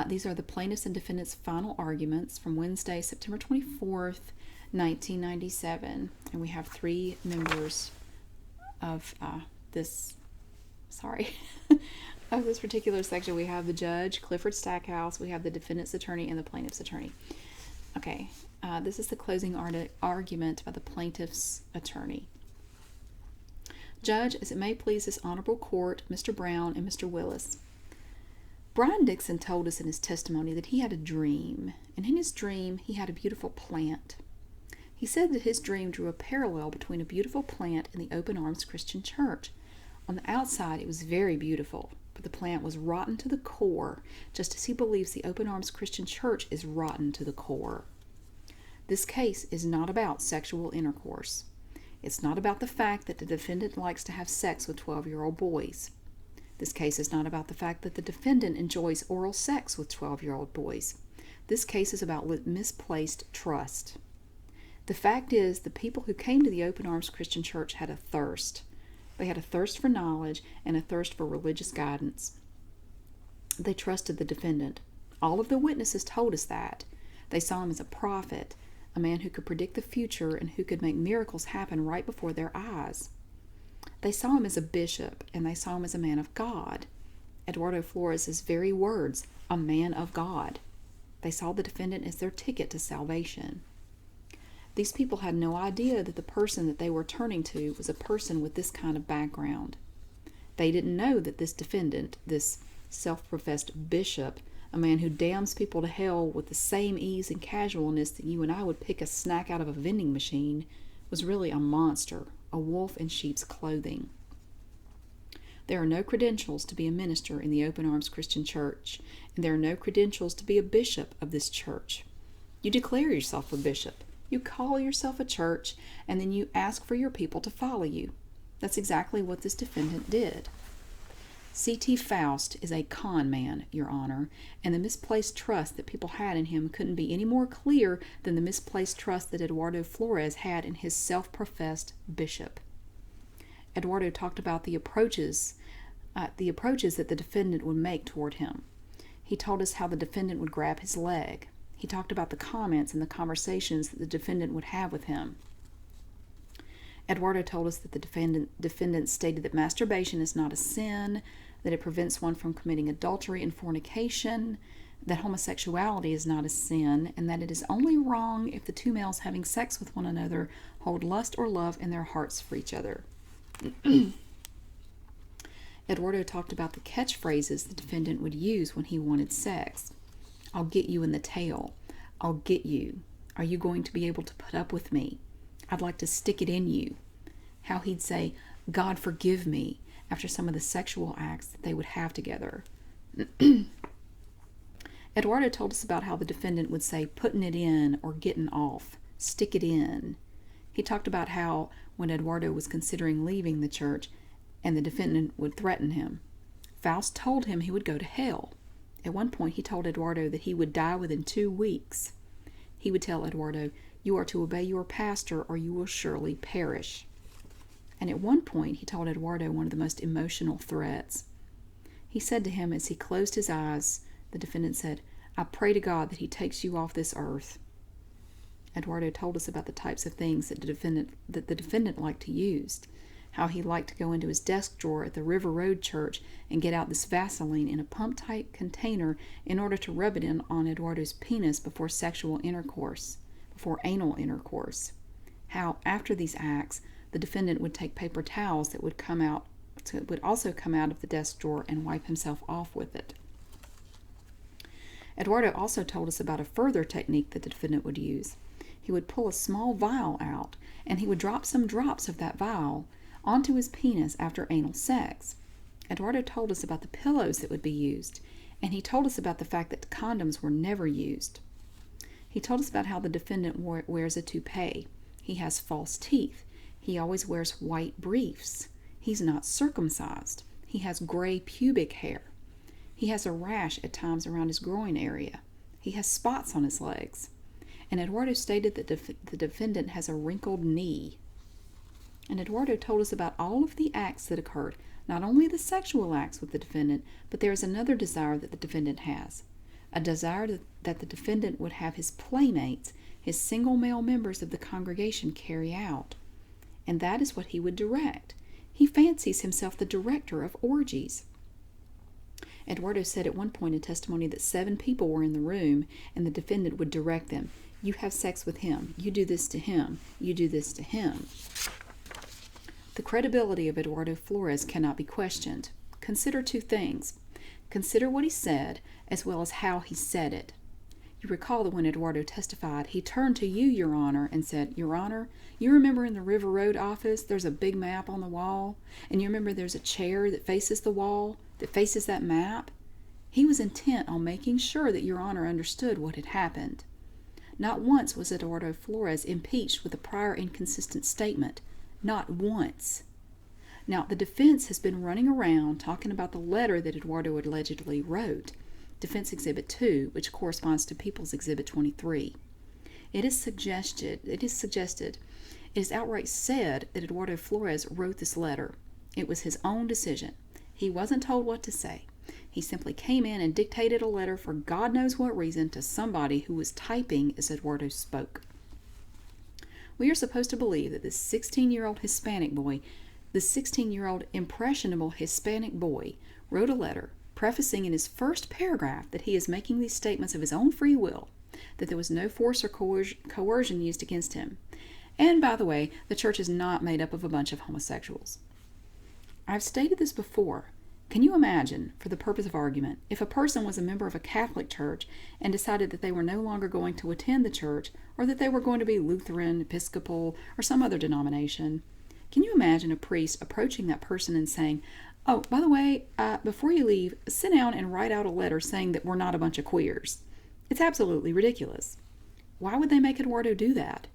These are the plaintiffs' and defendants' final arguments from Wednesday, September 24th, 1997. And we have three members of this particular section. We have the judge, Clifford Stackhouse, we have the defendant's attorney, and the plaintiff's attorney. Okay, this is the closing argument by the plaintiff's attorney. "Judge, as it may please this honorable court, Mr. Brown and Mr. Willis. Brian Dixon told us in his testimony that he had a dream, and in his dream he had a beautiful plant. He said that his dream drew a parallel between a beautiful plant and the Open Arms Christian Church. On the outside it was very beautiful, but the plant was rotten to the core, just as he believes the Open Arms Christian Church is rotten to the core. This case is not about sexual intercourse. It's not about the fact that the defendant likes to have sex with 12-year-old boys. This case is not about the fact that the defendant enjoys oral sex with 12-year-old boys. This case is about misplaced trust. The fact is, the people who came to the Open Arms Christian Church had a thirst. They had a thirst for knowledge and a thirst for religious guidance. They trusted the defendant. All of the witnesses told us that. They saw him as a prophet, a man who could predict the future and who could make miracles happen right before their eyes. They saw him as a bishop, and they saw him as a man of God. Eduardo Flores' very words, a man of God. They saw the defendant as their ticket to salvation. These people had no idea that the person that they were turning to was a person with this kind of background. They didn't know that this defendant, this self-professed bishop, a man who damns people to hell with the same ease and casualness that you and I would pick a snack out of a vending machine, was really a monster, a wolf in sheep's clothing. There are no credentials to be a minister in the Open Arms Christian Church, and there are no credentials to be a bishop of this church. You declare yourself a bishop, you call yourself a church, and then you ask for your people to follow you. That's exactly what this defendant did. C.T. Foust is a con man, Your Honor, and the misplaced trust that people had in him couldn't be any more clear than the misplaced trust that Eduardo Flores had in his self-professed bishop. Eduardo talked about the approaches that the defendant would make toward him. He told us how the defendant would grab his leg. He talked about the comments and the conversations that the defendant would have with him. Eduardo told us that the defendant stated that masturbation is not a sin, that it prevents one from committing adultery and fornication, that homosexuality is not a sin, and that it is only wrong if the two males having sex with one another hold lust or love in their hearts for each other. Eduardo talked about the catchphrases the defendant would use when he wanted sex. "I'll get you in the tail. I'll get you. Are you going to be able to put up with me? I'd like to stick it in you." How he'd say, "God forgive me," after some of the sexual acts that they would have together. Eduardo told us about how the defendant would say "putting it in" or "getting off," "stick it in." He talked about how when Eduardo was considering leaving the church and the defendant would threaten him, Foust told him he would go to hell. At one point he told Eduardo that he would die within 2 weeks. He would tell Eduardo, "You are to obey your pastor or you will surely perish." And at one point he told Eduardo one of the most emotional threats. He said to him as he closed his eyes, the defendant said, "I pray to God that he takes you off this earth." Eduardo told us about the types of things that the defendant liked to use. how he liked to go into his desk drawer at the River Road Church and get out this Vaseline in a pump-type container in order to rub it in on Eduardo's penis before anal intercourse. How, after these acts, the defendant would take paper towels that would also come out of the desk drawer and wipe himself off with it. Eduardo also told us about a further technique that the defendant would use. He would pull a small vial out, and he would drop some drops of that vial onto his penis after anal sex. Eduardo told us about the pillows that would be used, and he told us about the fact that condoms were never used. He told us about how the defendant wears a toupee. He has false teeth. He always wears white briefs. He's not circumcised. He has gray pubic hair. He has a rash at times around his groin area. He has spots on his legs. And Eduardo stated that the defendant has a wrinkled knee. And Eduardo told us about all of the acts that occurred, not only the sexual acts with the defendant, but there is another desire that the defendant has. A desire that the defendant would have his playmates, his single male members of the congregation, carry out. And that is what he would direct. He fancies himself the director of orgies. Eduardo said at one point in testimony that 7 people were in the room, and the defendant would direct them. You have sex with him. You do this to him. You do this to him. The credibility of Eduardo Flores cannot be questioned. Consider 2 things. Consider what he said, as well as how he said it. You recall that when Eduardo testified, he turned to you, Your Honor, and said, Your Honor, you remember in the River Road office, there's a big map on the wall, and you remember there's a chair that faces the wall, that faces that map? He was intent on making sure that Your Honor understood what had happened. Not once was Eduardo Flores impeached with a prior inconsistent statement. Not once. Now, the defense has been running around talking about the letter that Eduardo allegedly wrote, Defense Exhibit 2, which corresponds to People's Exhibit 23. It is outright said that Eduardo Flores wrote this letter. It was his own decision. He wasn't told what to say. He simply came in and dictated a letter for God knows what reason to somebody who was typing as Eduardo spoke. We are supposed to believe that this 16-year-old impressionable Hispanic boy wrote a letter prefacing in his first paragraph that he is making these statements of his own free will, that there was no force or coercion used against him. And by the way, the church is not made up of a bunch of homosexuals. I've stated this before. Can you imagine, for the purpose of argument, if a person was a member of a Catholic church and decided that they were no longer going to attend the church, or that they were going to be Lutheran, Episcopal, or some other denomination? Can you imagine a priest approaching that person and saying, oh, by the way, before you leave, sit down and write out a letter saying that we're not a bunch of queers? It's absolutely ridiculous. Why would they make Eduardo do that?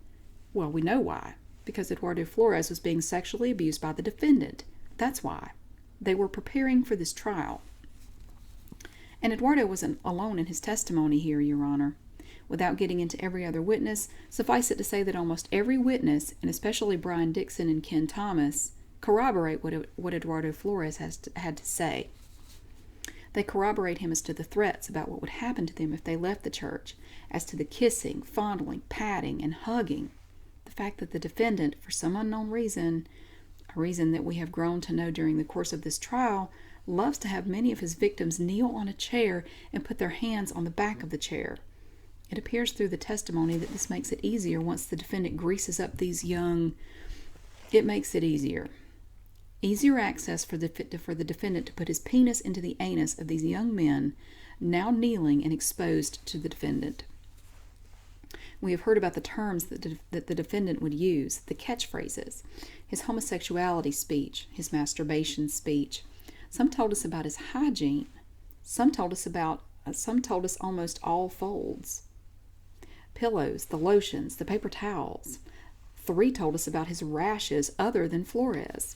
Well, we know why. Because Eduardo Flores was being sexually abused by the defendant. That's why. They were preparing for this trial. And Eduardo wasn't alone in his testimony here, Your Honor. Without getting into every other witness, suffice it to say that almost every witness, and especially Brian Dixon and Ken Thomas, corroborate what Eduardo Flores had to say. They corroborate him as to the threats about what would happen to them if they left the church, as to the kissing, fondling, patting, and hugging. The fact that the defendant, for some unknown reason, a reason that we have grown to know during the course of this trial, loves to have many of his victims kneel on a chair and put their hands on the back of the chair. It appears through the testimony that this makes it easier once the defendant greases up these young. It makes it easier. Easier access for the defendant to put his penis into the anus of these young men, now kneeling and exposed to the defendant. We have heard about the terms that the defendant would use, the catchphrases, his homosexuality speech, his masturbation speech. Some told us about his hygiene. Some told us almost all folds. Pillows, the lotions, the paper towels. 3 told us about his rashes other than Flores.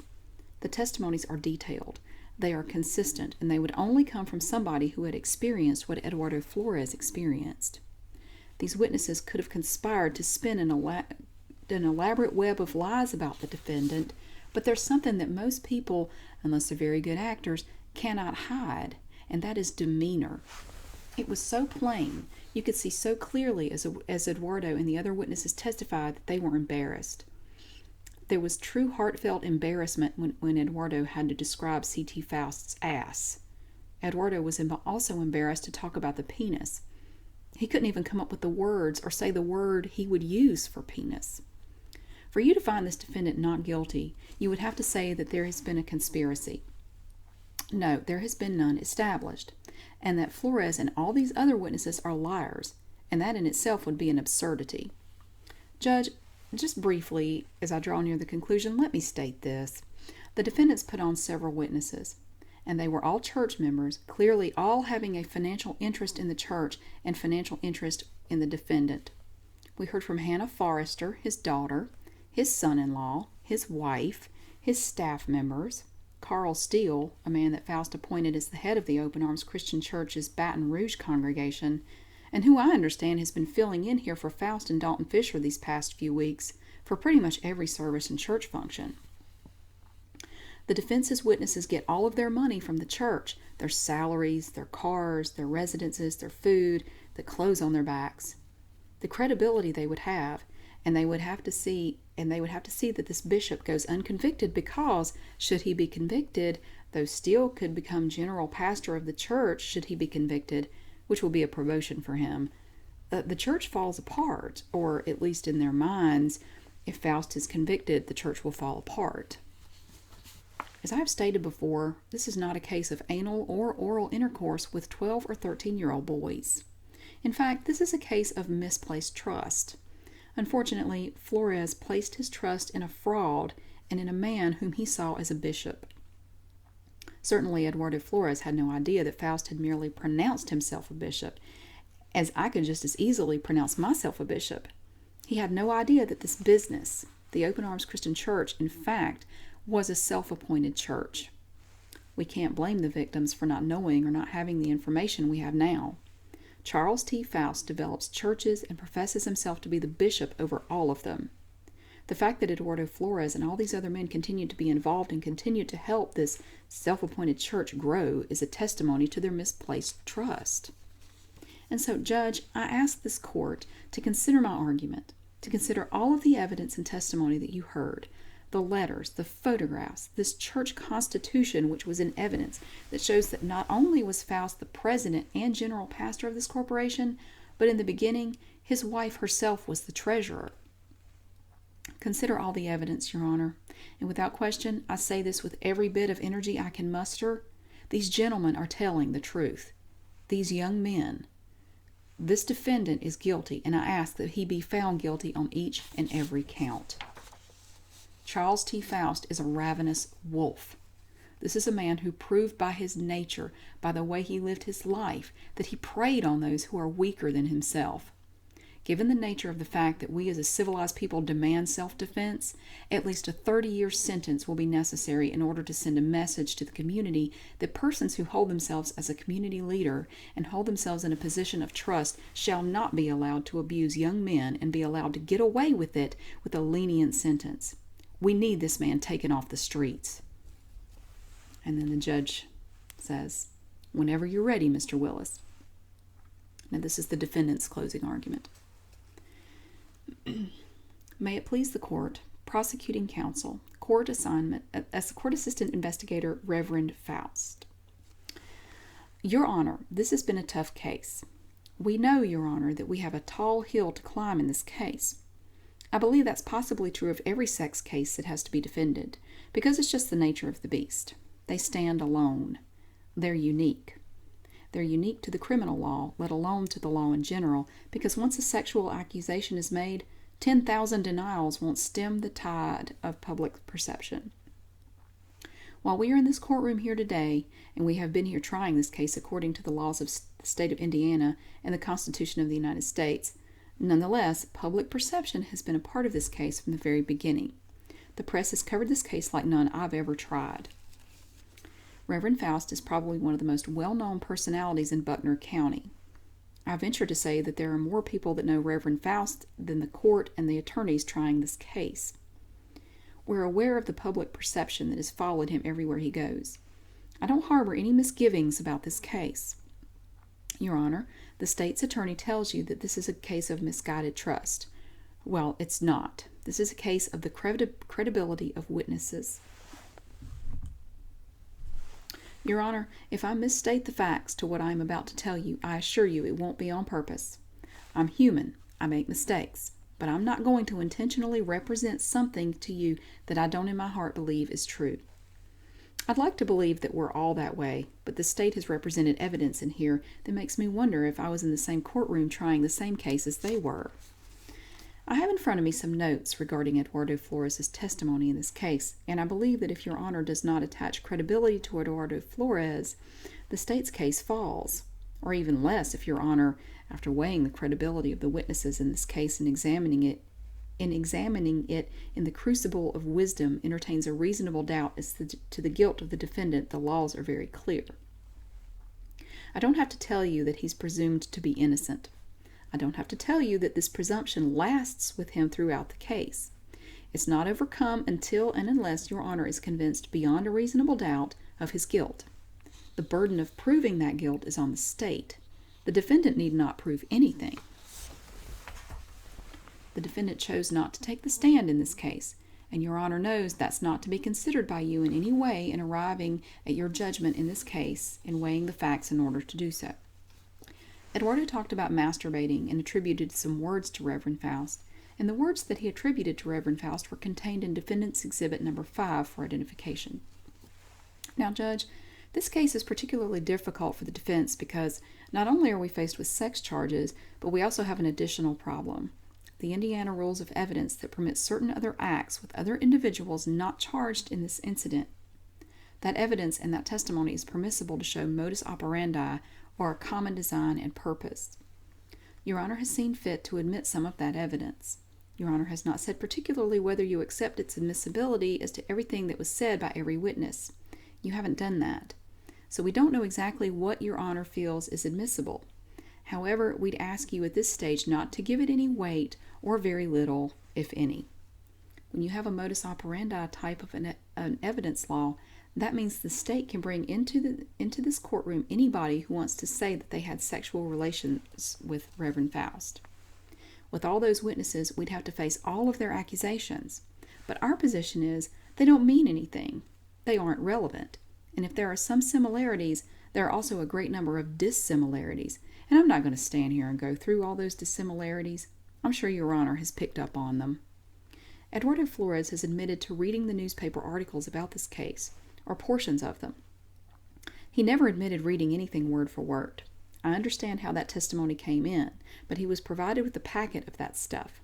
The testimonies are detailed. They are consistent, and they would only come from somebody who had experienced what Eduardo Flores experienced. These witnesses could have conspired to spin an elaborate web of lies about the defendant, but there's something that most people, unless they're very good actors, cannot hide, and that is demeanor. It was so plain, you could see so clearly as Eduardo and the other witnesses testified that they were embarrassed. There was true heartfelt embarrassment when Eduardo had to describe C.T. Foust's ass. Eduardo was also embarrassed to talk about the penis. He couldn't even come up with the words or say the word he would use for penis. For you to find this defendant not guilty, you would have to say that there has been a conspiracy. No, there has been none established, and that Flores and all these other witnesses are liars, and that in itself would be an absurdity. Judge, just briefly, as I draw near the conclusion, let me state this. The defendants put on several witnesses, and they were all church members, clearly all having a financial interest in the church and financial interest in the defendant. We heard from Hannah Forrester, his daughter, his son-in-law, his wife, his staff members, Carl Steele, a man that Foust appointed as the head of the Open Arms Christian Church's Baton Rouge congregation, and who I understand has been filling in here for Foust and Dalton Fisher these past few weeks for pretty much every service and church function. The defense's witnesses get all of their money from the church, their salaries, their cars, their residences, their food, the clothes on their backs. The credibility they would have, and they would have to see that this bishop goes unconvicted because, should he be convicted, though Steele could become general pastor of the church should he be convicted, which will be a promotion for him, the church falls apart, or at least in their minds, if Foust is convicted, the church will fall apart. As I have stated before, this is not a case of anal or oral intercourse with 12 or 13-year-old boys. In fact, this is a case of misplaced trust. Unfortunately, Flores placed his trust in a fraud and in a man whom he saw as a bishop. Certainly, Eduardo Flores had no idea that Foust had merely pronounced himself a bishop, as I could just as easily pronounce myself a bishop. He had no idea that this business, the Open Arms Christian Church, in fact, was a self-appointed church. We can't blame the victims for not knowing or not having the information we have now. Charles T. Foust develops churches and professes himself to be the bishop over all of them. The fact that Eduardo Flores and all these other men continued to be involved and continued to help this self-appointed church grow is a testimony to their misplaced trust. And so, Judge, I ask this court to consider my argument, to consider all of the evidence and testimony that you heard, the letters, the photographs, this church constitution which was in evidence that shows that not only was Foust the president and general pastor of this corporation, but in the beginning, his wife herself was the treasurer. Consider all the evidence, Your Honor, and without question, I say this with every bit of energy I can muster, these gentlemen are telling the truth. These young men. This defendant is guilty, and I ask that he be found guilty on each and every count. Charles T. Foust is a ravenous wolf. This is a man who proved by his nature, by the way he lived his life, that he preyed on those who are weaker than himself. Given the nature of the fact that we as a civilized people demand self-defense, at least a 30-year sentence will be necessary in order to send a message to the community that persons who hold themselves as a community leader and hold themselves in a position of trust shall not be allowed to abuse young men and be allowed to get away with it with a lenient sentence. We need this man taken off the streets. And then the judge says, "Whenever you're ready, Mr. Willis." Now this is the defendant's closing argument. May it please the court, prosecuting counsel, court assignment, as the court assistant investigator, Reverend Foust. Your Honor, this has been a tough case. We know, Your Honor, that we have a tall hill to climb in this case. I believe that's possibly true of every sex case that has to be defended, because it's just the nature of the beast. They stand alone. They're unique. They're unique to the criminal law, let alone to the law in general, because once a sexual accusation is made, 10,000 denials won't stem the tide of public perception. While we are in this courtroom here today, and we have been here trying this case according to the laws of the state of Indiana and the Constitution of the United States, nonetheless, public perception has been a part of this case from the very beginning. The press has covered this case like none I've ever tried. Reverend Foust is probably one of the most well-known personalities in Buckner County. I venture to say that there are more people that know Reverend Foust than the court and the attorneys trying this case. We're aware of the public perception that has followed him everywhere he goes. I don't harbor any misgivings about this case. Your Honor, the state's attorney tells you that this is a case of misguided trust. Well, it's not. This is a case of the credibility of witnesses. Your Honor, if I misstate the facts to what I am about to tell you, I assure you it won't be on purpose. I'm human. I make mistakes. But I'm not going to intentionally represent something to you that I don't in my heart believe is true. I'd like to believe that we're all that way, but the state has represented evidence in here that makes me wonder if I was in the same courtroom trying the same case as they were. I have in front of me some notes regarding Eduardo Flores' testimony in this case, and I believe that if Your Honor does not attach credibility to Eduardo Flores, the state's case falls. Or even less if Your Honor, after weighing the credibility of the witnesses in this case and examining it in the crucible of wisdom, entertains a reasonable doubt as to the guilt of the defendant. The laws are very clear. I don't have to tell you that he's presumed to be innocent. I don't have to tell you that this presumption lasts with him throughout the case. It's not overcome until and unless Your Honor is convinced beyond a reasonable doubt of his guilt. The burden of proving that guilt is on the state. The defendant need not prove anything. The defendant chose not to take the stand in this case, and Your Honor knows that's not to be considered by you in any way in arriving at your judgment in this case and weighing the facts in order to do so. Eduardo talked about masturbating and attributed some words to Reverend Foust, and the words that he attributed to Reverend Foust were contained in Defendant's Exhibit Number 5 for identification. Now, Judge, this case is particularly difficult for the defense because not only are we faced with sex charges, but we also have an additional problem. The Indiana Rules of Evidence that permit certain other acts with other individuals not charged in this incident. That evidence and that testimony is permissible to show modus operandi or a common design and purpose. Your Honor has seen fit to admit some of that evidence. Your Honor has not said particularly whether you accept its admissibility as to everything that was said by every witness. You haven't done that. So we don't know exactly what Your Honor feels is admissible. However, we'd ask you at this stage not to give it any weight or very little, if any. When you have a modus operandi type of an evidence law, that means the state can bring into this courtroom anybody who wants to say that they had sexual relations with Reverend Foust. With all those witnesses, we'd have to face all of their accusations. But our position is they don't mean anything. They aren't relevant. And if there are some similarities, there are also a great number of dissimilarities. And I'm not going to stand here and go through all those dissimilarities. I'm sure Your Honor has picked up on them. Eduardo Flores has admitted to reading the newspaper articles about this case, or portions of them. He never admitted reading anything word for word. I understand how that testimony came in, but he was provided with a packet of that stuff.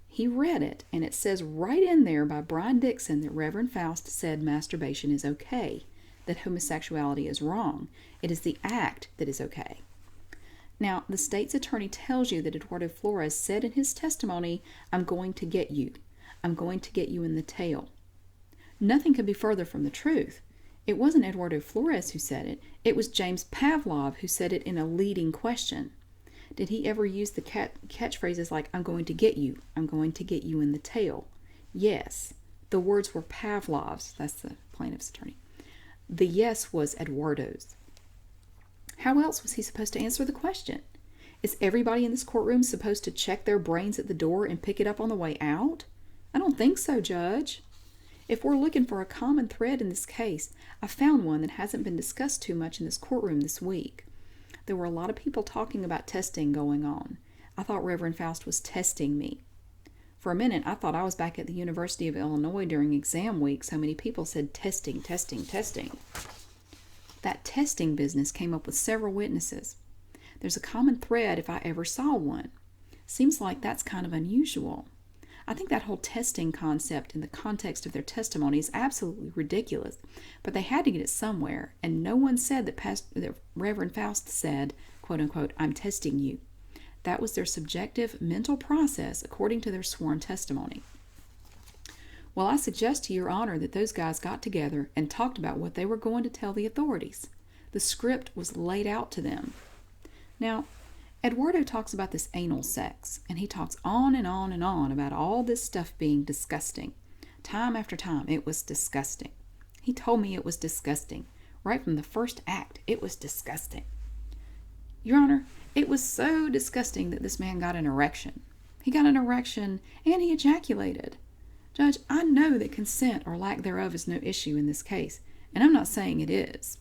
He read it, and it says right in there by Brian Dixon that Reverend Foust said masturbation is okay, that homosexuality is wrong. It is the act that is okay. Now, the state's attorney tells you that Eduardo Flores said in his testimony, "I'm going to get you. I'm going to get you in the tail." Nothing could be further from the truth. It wasn't Eduardo Flores who said it. It was James Pavlov who said it in a leading question. Did he ever use the catchphrases like, "I'm going to get you. I'm going to get you in the tail"? Yes. The words were Pavlov's. That's the plaintiff's attorney. The yes was Eduardo's. How else was he supposed to answer the question? Is everybody in this courtroom supposed to check their brains at the door and pick it up on the way out? I don't think so, Judge. If we're looking for a common thread in this case, I found one that hasn't been discussed too much in this courtroom this week. There were a lot of people talking about testing going on. I thought Reverend Foust was testing me. For a minute, I thought I was back at the University of Illinois during exam week. So many people said testing, testing, testing. That testing business came up with several witnesses. There's a common thread if I ever saw one. Seems like that's kind of unusual. I think that whole testing concept in the context of their testimony is absolutely ridiculous, but they had to get it somewhere, and no one said that Reverend Foust said, quote unquote, "I'm testing you." That was their subjective mental process according to their sworn testimony. Well, I suggest to Your Honor that those guys got together and talked about what they were going to tell the authorities. The script was laid out to them. Now, Eduardo talks about this anal sex, and he talks on and on and on about all this stuff being disgusting. Time after time, it was disgusting. He told me it was disgusting. Right from the first act, it was disgusting. Your Honor, it was so disgusting that this man got an erection. He got an erection and he ejaculated. Judge, I know that consent or lack thereof is no issue in this case, and I'm not saying it is.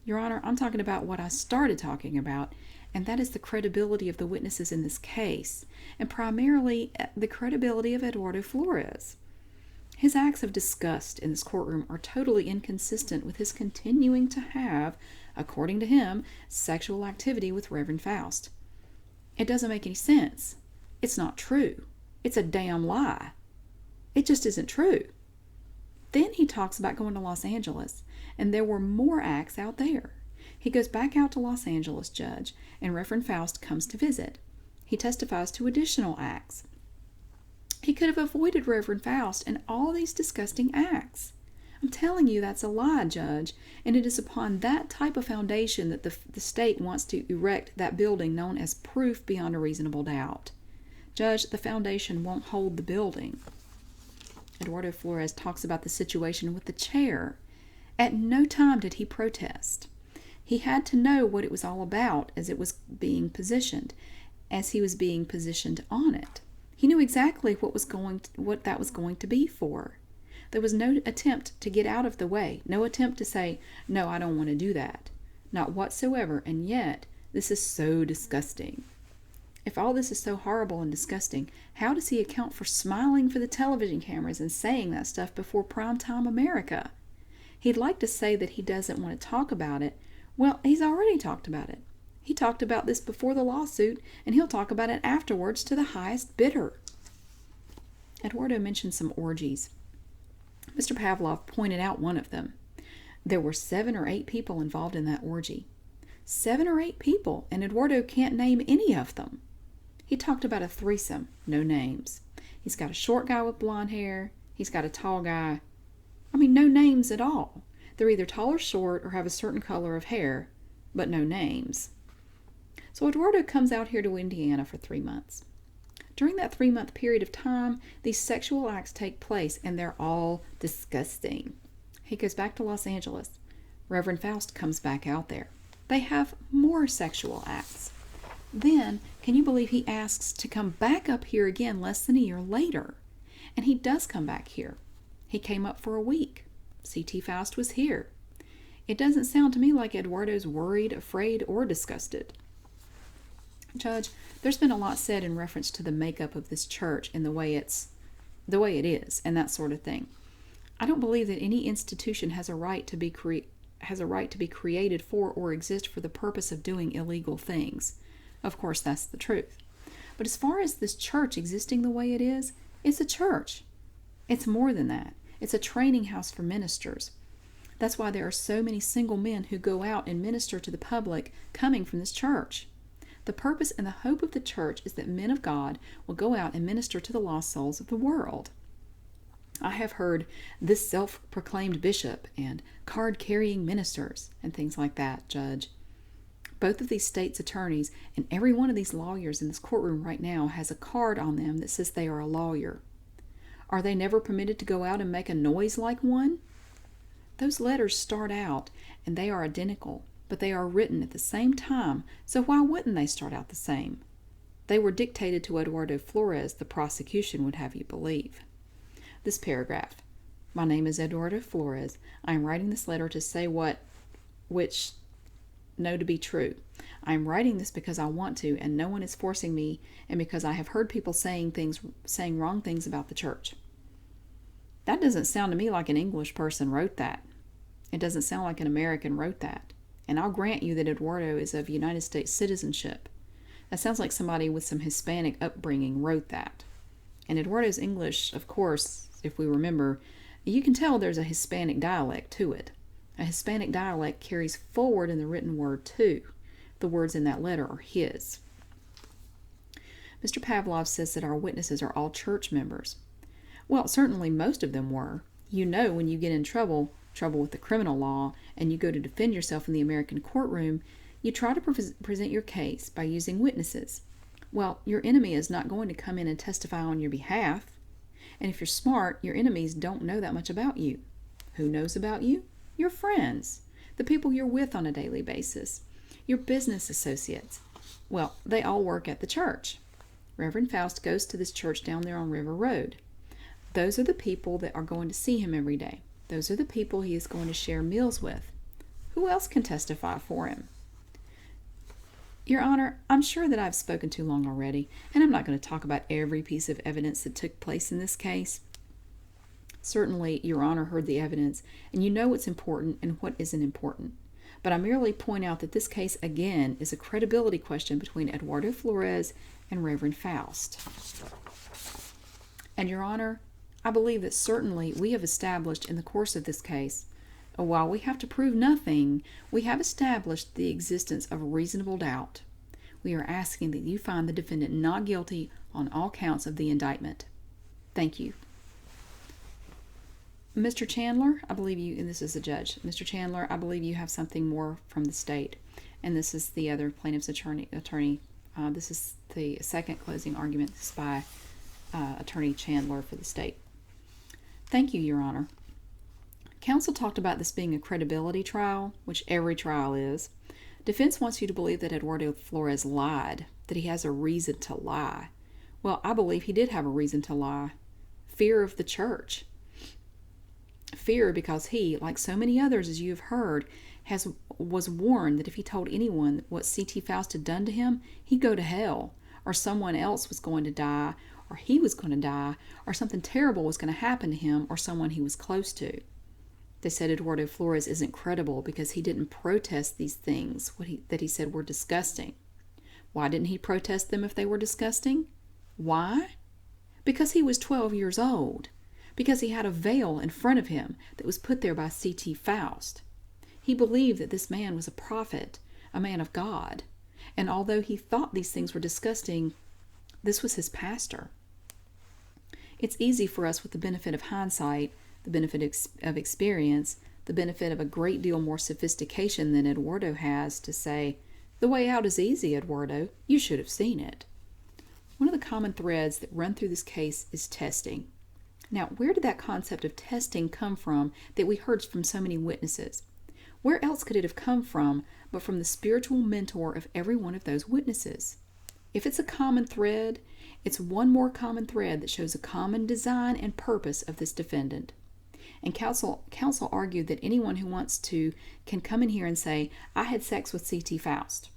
Your Honor, I'm talking about what I started talking about, and that is the credibility of the witnesses in this case, and primarily the credibility of Eduardo Flores. His acts of disgust in this courtroom are totally inconsistent with his continuing to have, according to him, sexual activity with Reverend Foust. It doesn't make any sense. It's not true. It's a damn lie. It just isn't true. Then he talks about going to Los Angeles, and there were more acts out there. He goes back out to Los Angeles, Judge, and Reverend Foust comes to visit. He testifies to additional acts. He could have avoided Reverend Foust and all these disgusting acts. I'm telling you that's a lie, Judge, and it is upon that type of foundation that the state wants to erect that building known as proof beyond a reasonable doubt. Judge, the foundation won't hold the building. Eduardo Flores talks about the situation with the chair. At no time did he protest. He had to know what it was all about as it was being positioned, as he was being positioned on it. He knew exactly what that was going to be for. There was no attempt to get out of the way, no attempt to say, no, I don't want to do that. Not whatsoever, and yet, this is so disgusting. If all this is so horrible and disgusting, how does he account for smiling for the television cameras and saying that stuff before primetime America? He'd like to say that he doesn't want to talk about it. Well, he's already talked about it. He talked about this before the lawsuit, and he'll talk about it afterwards to the highest bidder. Eduardo mentioned some orgies. Mr. Pavlov pointed out one of them. There were 7 or 8 people involved in that orgy. 7 or 8 people, and Eduardo can't name any of them. He talked about a threesome, no names. He's got a short guy with blonde hair. He's got a tall guy. No names at all. They're either tall or short or have a certain color of hair, but no names. So Eduardo comes out here to Indiana for 3 months. During that 3-month period of time, these sexual acts take place, and they're all disgusting. He goes back to Los Angeles. Reverend Foust comes back out there. They have more sexual acts. Then, can you believe he asks to come back up here again less than a year later? And he does come back here. He came up for a week. C.T. Foust was here. It doesn't sound to me like Eduardo's worried, afraid, or disgusted. Judge, there's been a lot said in reference to the makeup of this church and the way it is, and that sort of thing. I don't believe that any institution has a right to be created for or exist for the purpose of doing illegal things. Of course, that's the truth. But as far as this church existing the way it is, it's a church. It's more than that. It's a training house for ministers. That's why there are so many single men who go out and minister to the public coming from this church. The purpose and the hope of the church is that men of God will go out and minister to the lost souls of the world. I have heard this self-proclaimed bishop and card-carrying ministers and things like that, Judge. Both of these states' attorneys and every one of these lawyers in this courtroom right now has a card on them that says they are a lawyer. Are they never permitted to go out and make a noise like one? Those letters start out and they are identical, but they are written at the same time, so why wouldn't they start out the same? They were dictated to Eduardo Flores, the prosecution would have you believe. This paragraph. My name is Eduardo Flores. I am writing this letter to say which know to be true. I am writing this because I want to, and no one is forcing me, and because I have heard people saying wrong things about the church. That doesn't sound to me like an English person wrote that. It doesn't sound like an American wrote that. And I'll grant you that Eduardo is of United States citizenship. That sounds like somebody with some Hispanic upbringing wrote that. And Eduardo's English, of course, if we remember, you can tell there's a Hispanic dialect to it. A Hispanic dialect carries forward in the written word too. The words in that letter are his. Mr. Pavlov says that our witnesses are all church members. Well, certainly most of them were. You know, when you get in trouble with the criminal law, and you go to defend yourself in the American courtroom, you try to present your case by using witnesses. Well, your enemy is not going to come in and testify on your behalf. And if you're smart, your enemies don't know that much about you. Who knows about you? Your friends, the people you're with on a daily basis, your business associates. Well, they all work at the church. Reverend Foust goes to this church down there on River Road. Those are the people that are going to see him every day. Those are the people he is going to share meals with. Who else can testify for him? Your Honor, I'm sure that I've spoken too long already, and I'm not going to talk about every piece of evidence that took place in this case. Certainly, Your Honor heard the evidence, and you know what's important and what isn't important. But I merely point out that this case, again, is a credibility question between Eduardo Flores and Reverend Foust. And Your Honor, I believe that certainly we have established in the course of this case, while we have to prove nothing, we have established the existence of reasonable doubt. We are asking that you find the defendant not guilty on all counts of the indictment. Thank you. Mr. Chandler, I believe you, and this is the judge. Mr. Chandler, I believe you have something more from the state. And this is the other plaintiff's attorney. This is the second closing argument. This is by Attorney Chandler for the state. Thank you, Your Honor. Counsel talked about this being a credibility trial, which every trial is. Defense wants you to believe that Eduardo Flores lied, that he has a reason to lie. Well, I believe he did have a reason to lie. Fear of the church. Fear because he, like so many others as you have heard, was warned that if he told anyone what C.T. Foust had done to him, he'd go to hell, or someone else was going to die, or he was going to die, or something terrible was going to happen to him or someone he was close to. They said Eduardo Flores isn't credible because he didn't protest these things that he said were disgusting. Why didn't he protest them if they were disgusting? Why? Because he was 12 years old. Because he had a veil in front of him that was put there by C.T. Foust. He believed that this man was a prophet, a man of God. And although he thought these things were disgusting, this was his pastor. It's easy for us with the benefit of hindsight, the benefit of experience, the benefit of a great deal more sophistication than Eduardo has to say, the way out is easy, Eduardo. You should have seen it. One of the common threads that run through this case is testing. Now, where did that concept of testing come from that we heard from so many witnesses? Where else could it have come from but from the spiritual mentor of every one of those witnesses? If it's a common thread, it's one more common thread that shows a common design and purpose of this defendant. And counsel argued that anyone who wants to can come in here and say, I had sex with C.T. Foust.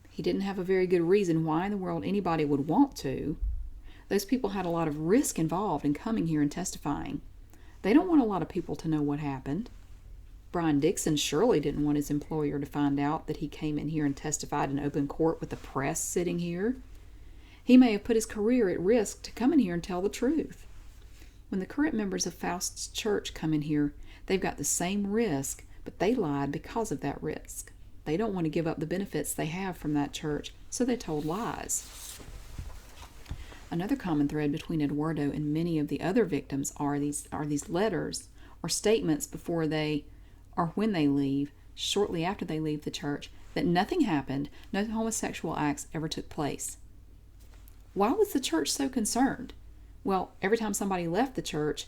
He didn't have a very good reason why in the world anybody would want to. Those people had a lot of risk involved in coming here and testifying. They don't want a lot of people to know what happened. Brian Dixon surely didn't want his employer to find out that he came in here and testified in open court with the press sitting here. He may have put his career at risk to come in here and tell the truth. When the current members of Foust's church come in here, they've got the same risk, but they lied because of that risk. They don't want to give up the benefits they have from that church, so they told lies. Another common thread between Eduardo and many of the other victims are these letters or statements before they or when they leave, shortly after they leave the church, that nothing happened, no homosexual acts ever took place. Why was the church so concerned? Well, every time somebody left the church,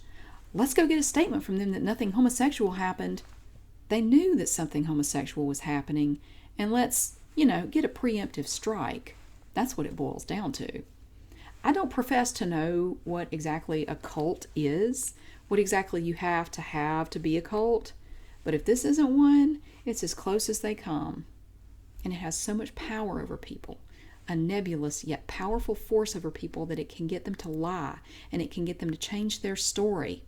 let's go get a statement from them that nothing homosexual happened. They knew that something homosexual was happening, and let's, get a preemptive strike. That's what it boils down to. I don't profess to know what exactly a cult is, what exactly you have to be a cult, but if this isn't one, it's as close as they come. And it has so much power over people, a nebulous yet powerful force over people that it can get them to lie, and it can get them to change their story.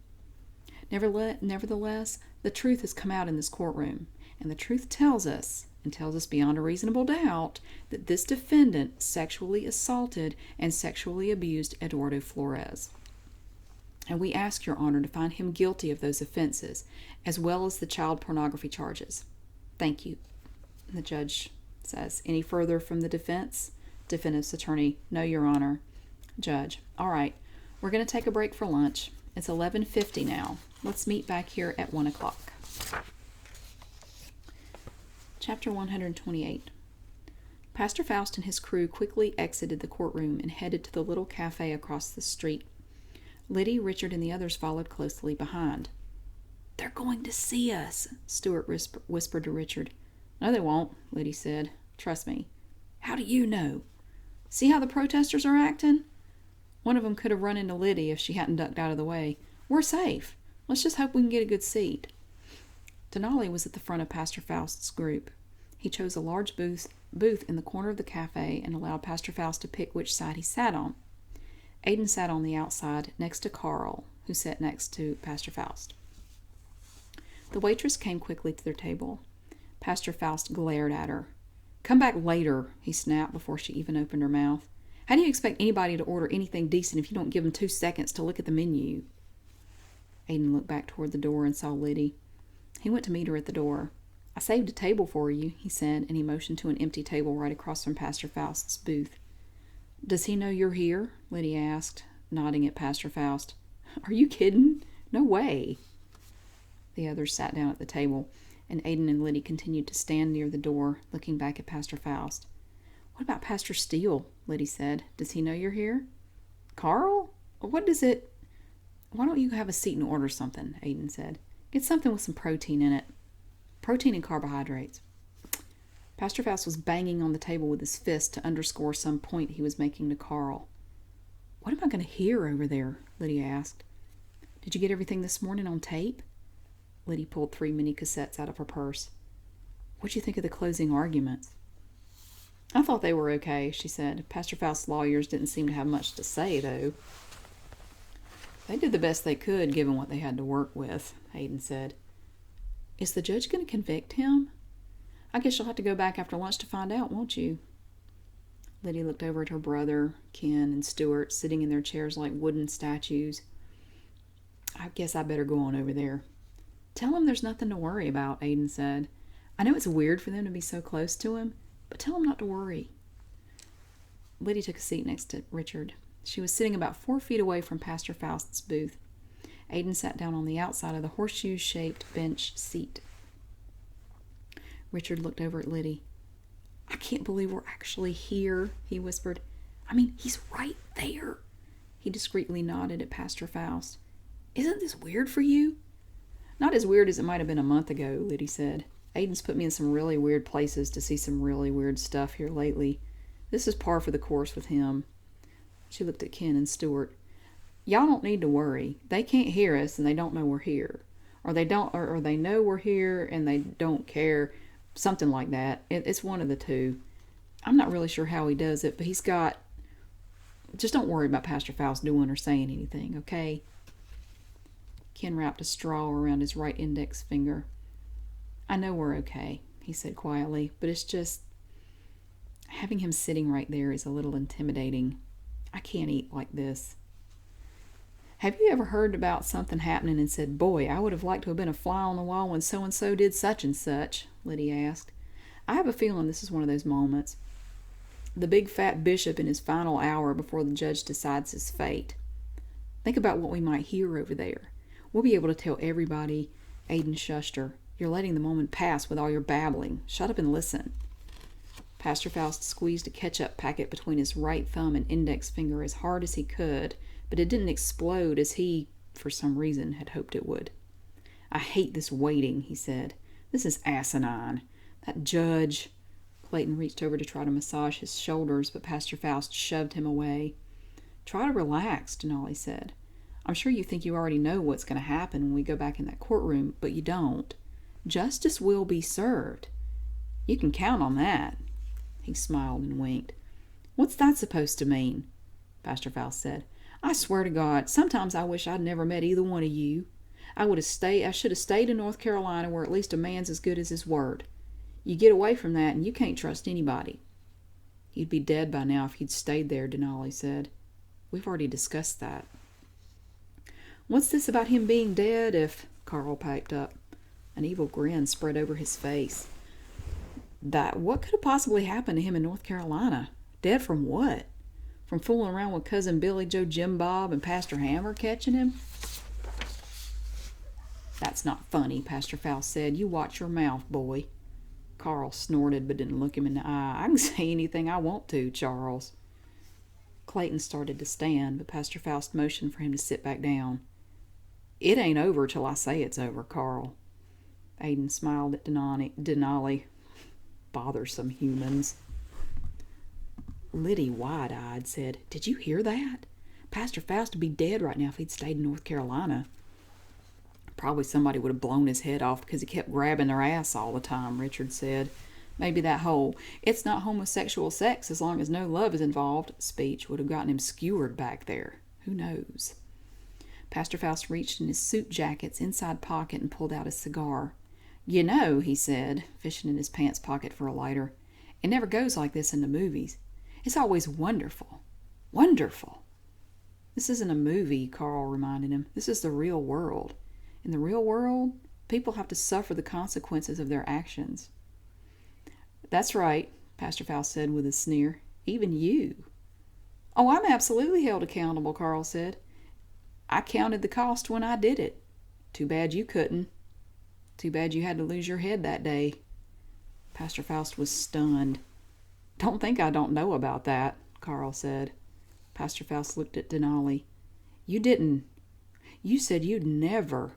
Nevertheless, the truth has come out in this courtroom, and the truth tells us beyond a reasonable doubt, that this defendant sexually assaulted and sexually abused Eduardo Flores. And we ask Your Honor to find him guilty of those offenses, as well as the child pornography charges. Thank you. And the judge says, any further from the defense? Defendant's attorney, no, Your Honor. Judge, all right, we're going to take a break for lunch. It's 11:50 now. Let's meet back here at 1 o'clock. Chapter 128. Pastor Foust and his crew quickly exited the courtroom and headed to the little cafe across the street. Liddy, Richard, and the others followed closely behind. They're going to see us, Stuart whispered to Richard. No, they won't, Liddy said. Trust me. How do you know? See how the protesters are acting? One of them could have run into Liddy if she hadn't ducked out of the way. We're safe. Let's just hope we can get a good seat. Denali was at the front of Pastor Faust's group. He chose a large booth in the corner of the cafe and allowed Pastor Faust to pick which side he sat on. Aiden sat on the outside next to Carl, who sat next to Pastor Faust. The waitress came quickly to their table. Pastor Faust glared at her. Come back later, he snapped before she even opened her mouth. How do you expect anybody to order anything decent if you don't give them 2 seconds to look at the menu? Aiden looked back toward the door and saw Liddy. He went to meet her at the door. I saved a table for you, he said, and he motioned to an empty table right across from Pastor Faust's booth. Does he know you're here? Liddy asked, nodding at Pastor Faust. Are you kidding? No way. The others sat down at the table, and Aiden and Liddy continued to stand near the door, looking back at Pastor Faust. What about Pastor Steele? Liddy said. Does he know you're here? Carl? What does it... Why don't you have a seat and order something? Aiden said. Get something with some protein in it. Protein and carbohydrates. Pastor Faust was banging on the table with his fist to underscore some point he was making to Carl. What am I going to hear over there? Liddy asked. Did you get everything this morning on tape? Liddy pulled 3 mini cassettes out of her purse. What'd you think of the closing arguments? I thought they were okay, she said. Pastor Faust's lawyers didn't seem to have much to say, though. They did the best they could, given what they had to work with, Aiden said. Is the judge going to convict him? I guess you'll have to go back after lunch to find out, won't you? Liddy looked over at her brother, Ken, and Stuart, sitting in their chairs like wooden statues. I guess I better go on over there. Tell him there's nothing to worry about, Aiden said. I know it's weird for them to be so close to him, but tell him not to worry. Liddy took a seat next to Richard. She was sitting about 4 feet away from Pastor Faust's booth. Aiden sat down on the outside of the horseshoe-shaped bench seat. Richard looked over at Liddy. I can't believe we're actually here, he whispered. I mean, he's right there. He discreetly nodded at Pastor Faust. Isn't this weird for you? Not as weird as it might have been a month ago, Liddy said. Aiden's put me in some really weird places to see some really weird stuff here lately. This is par for the course with him. She looked at Ken and Stuart. Y'all don't need to worry. They can't hear us and they don't know we're here. Or they know we're here and they don't care. Something like that. It's one of the two. I'm not really sure how he does it, but he's got... Just don't worry about Pastor Faust doing or saying anything, okay? Ken wrapped a straw around his right index finger. I know we're okay, he said quietly, but it's just... Having him sitting right there is a little intimidating. I can't eat like this. Have you ever heard about something happening and said, boy, I would have liked to have been a fly on the wall when so-and-so did such and such? Liddy asked. I have a feeling this is one of those moments. The big fat bishop in his final hour before the judge decides his fate. Think about what we might hear over there. We'll be able to tell everybody. Aiden shushed her. You're letting the moment pass with all your babbling. Shut up and listen. Pastor Faust squeezed a ketchup packet between his right thumb and index finger as hard as he could, but it didn't explode as he, for some reason, had hoped it would. I hate this waiting, he said. This is asinine. That judge... Clayton reached over to try to massage his shoulders, but Pastor Faust shoved him away. Try to relax, Denali said. I'm sure you think you already know what's going to happen when we go back in that courtroom, but you don't. Justice will be served. You can count on that. He smiled and winked. What's that supposed to mean? Pastor Faust said. I swear to God, sometimes I wish I'd never met either one of you. I should have stayed in North Carolina where at least a man's as good as his word. You get away from that and you can't trust anybody. You'd be dead by now if you'd stayed there, Denali said. We've already discussed that. What's this about him being dead if... Carl piped up. An evil grin spread over his face. What could have possibly happened to him in North Carolina? Dead from what? From fooling around with Cousin Billy Joe Jim Bob and Pastor Hammer catching him? That's not funny, Pastor Faust said. You watch your mouth, boy. Carl snorted but didn't look him in the eye. I can say anything I want to, Charles. Clayton started to stand, but Pastor Faust motioned for him to sit back down. It ain't over till I say it's over, Carl. Aiden smiled at Denali. Bothersome humans. Liddy, wide-eyed, said, Did you hear that? Pastor Foust would be dead right now if he'd stayed in North Carolina. Probably somebody would have blown his head off because he kept grabbing their ass all the time, Richard said. Maybe that whole, "it's not homosexual sex as long as no love is involved" speech would have gotten him skewered back there. Who knows? Pastor Faust reached in his suit jacket's inside pocket and pulled out a cigar. "You know," he said, fishing in his pants pocket for a lighter, "it never goes like this in the movies. It's always wonderful. Wonderful." "This isn't a movie," Carl reminded him. "This is the real world. In the real world, people have to suffer the consequences of their actions." "That's right," Pastor Faust said with a sneer. "Even you." "Oh, I'm absolutely held accountable," Carl said. "I counted the cost when I did it. Too bad you couldn't. Too bad you had to lose your head that day." Pastor Faust was stunned. "Don't think I don't know about that," Carl said. Pastor Faust looked at Denali. You said you'd never."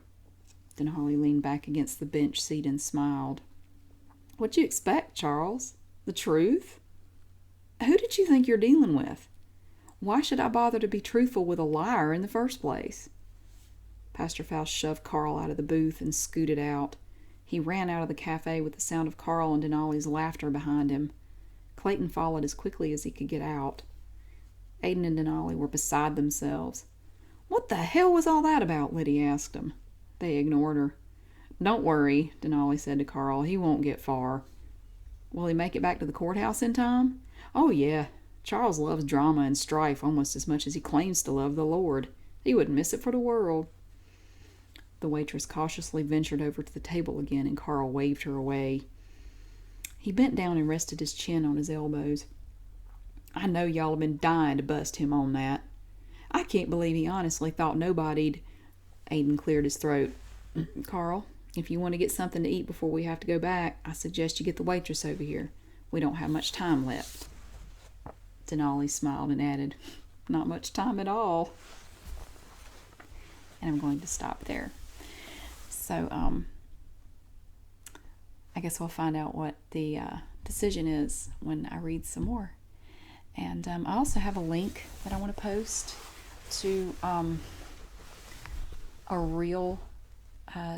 Denali leaned back against the bench seat and smiled. "What'd you expect, Charles? The truth? Who did you think you're dealing with? Why should I bother to be truthful with a liar in the first place?" Pastor Faust shoved Carl out of the booth and scooted out. He ran out of the cafe with the sound of Carl and Denali's laughter behind him. Clayton followed as quickly as he could get out. Aiden and Denali were beside themselves. "What the hell was all that about?" Liddy asked him. They ignored her. "Don't worry," Denali said to Carl. "He won't get far." "Will he make it back to the courthouse in time?" "Oh, yeah. Charles loves drama and strife almost as much as he claims to love the Lord. He wouldn't miss it for the world." The waitress cautiously ventured over to the table again, and Carl waved her away. He bent down and rested his chin on his elbows. "I know y'all have been dying to bust him on that. I can't believe he honestly thought nobody'd—" Aiden cleared his throat. "Carl, if you want to get something to eat before we have to go back, I suggest you get the waitress over here. We don't have much time left." Denali smiled and added, "Not much time at all." And I'm going to stop there. So, I guess we'll find out what the decision is when I read some more. And I also have a link that I want to post to a real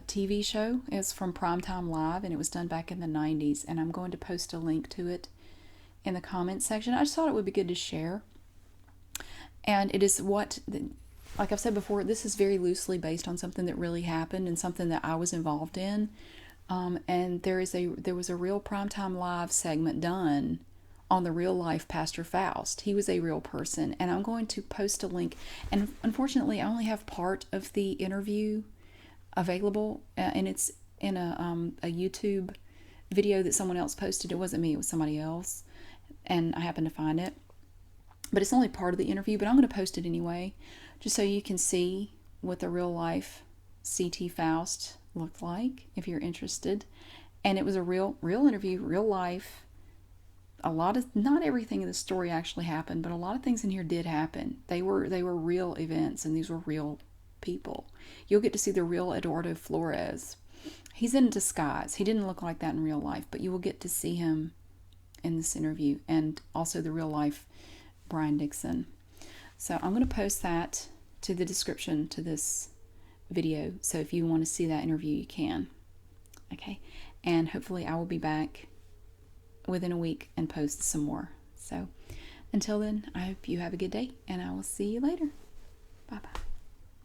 TV show. It's from Primetime Live, and it was done back in the 90s. And I'm going to post a link to it in the comments section. I just thought it would be good to share. And it is like I've said before, this is very loosely based on something that really happened and something that I was involved in. And there was a real Primetime Live segment done on the real life Pastor Foust. He was a real person, and I'm going to post a link. And unfortunately, I only have part of the interview available, and it's in a YouTube video that someone else posted. It wasn't me, it was somebody else, and I happened to find it. But it's only part of the interview, but I'm going to post it anyway, just so you can see what the real life C.T. Foust looked like, if you're interested. And it was a real interview, real life. Not everything in the story actually happened, but a lot of things in here did happen. They were real events, and these were real people. You'll get to see the real Eduardo Flores. He's in disguise. He didn't look like that in real life, but you will get to see him in this interview, and also the real life Brian Dixon. So I'm going to post that to the description to this video. So if you want to see that interview, you can. Okay. And hopefully I will be back within a week and post some more. So until then, I hope you have a good day, and I will see you later. Bye-bye.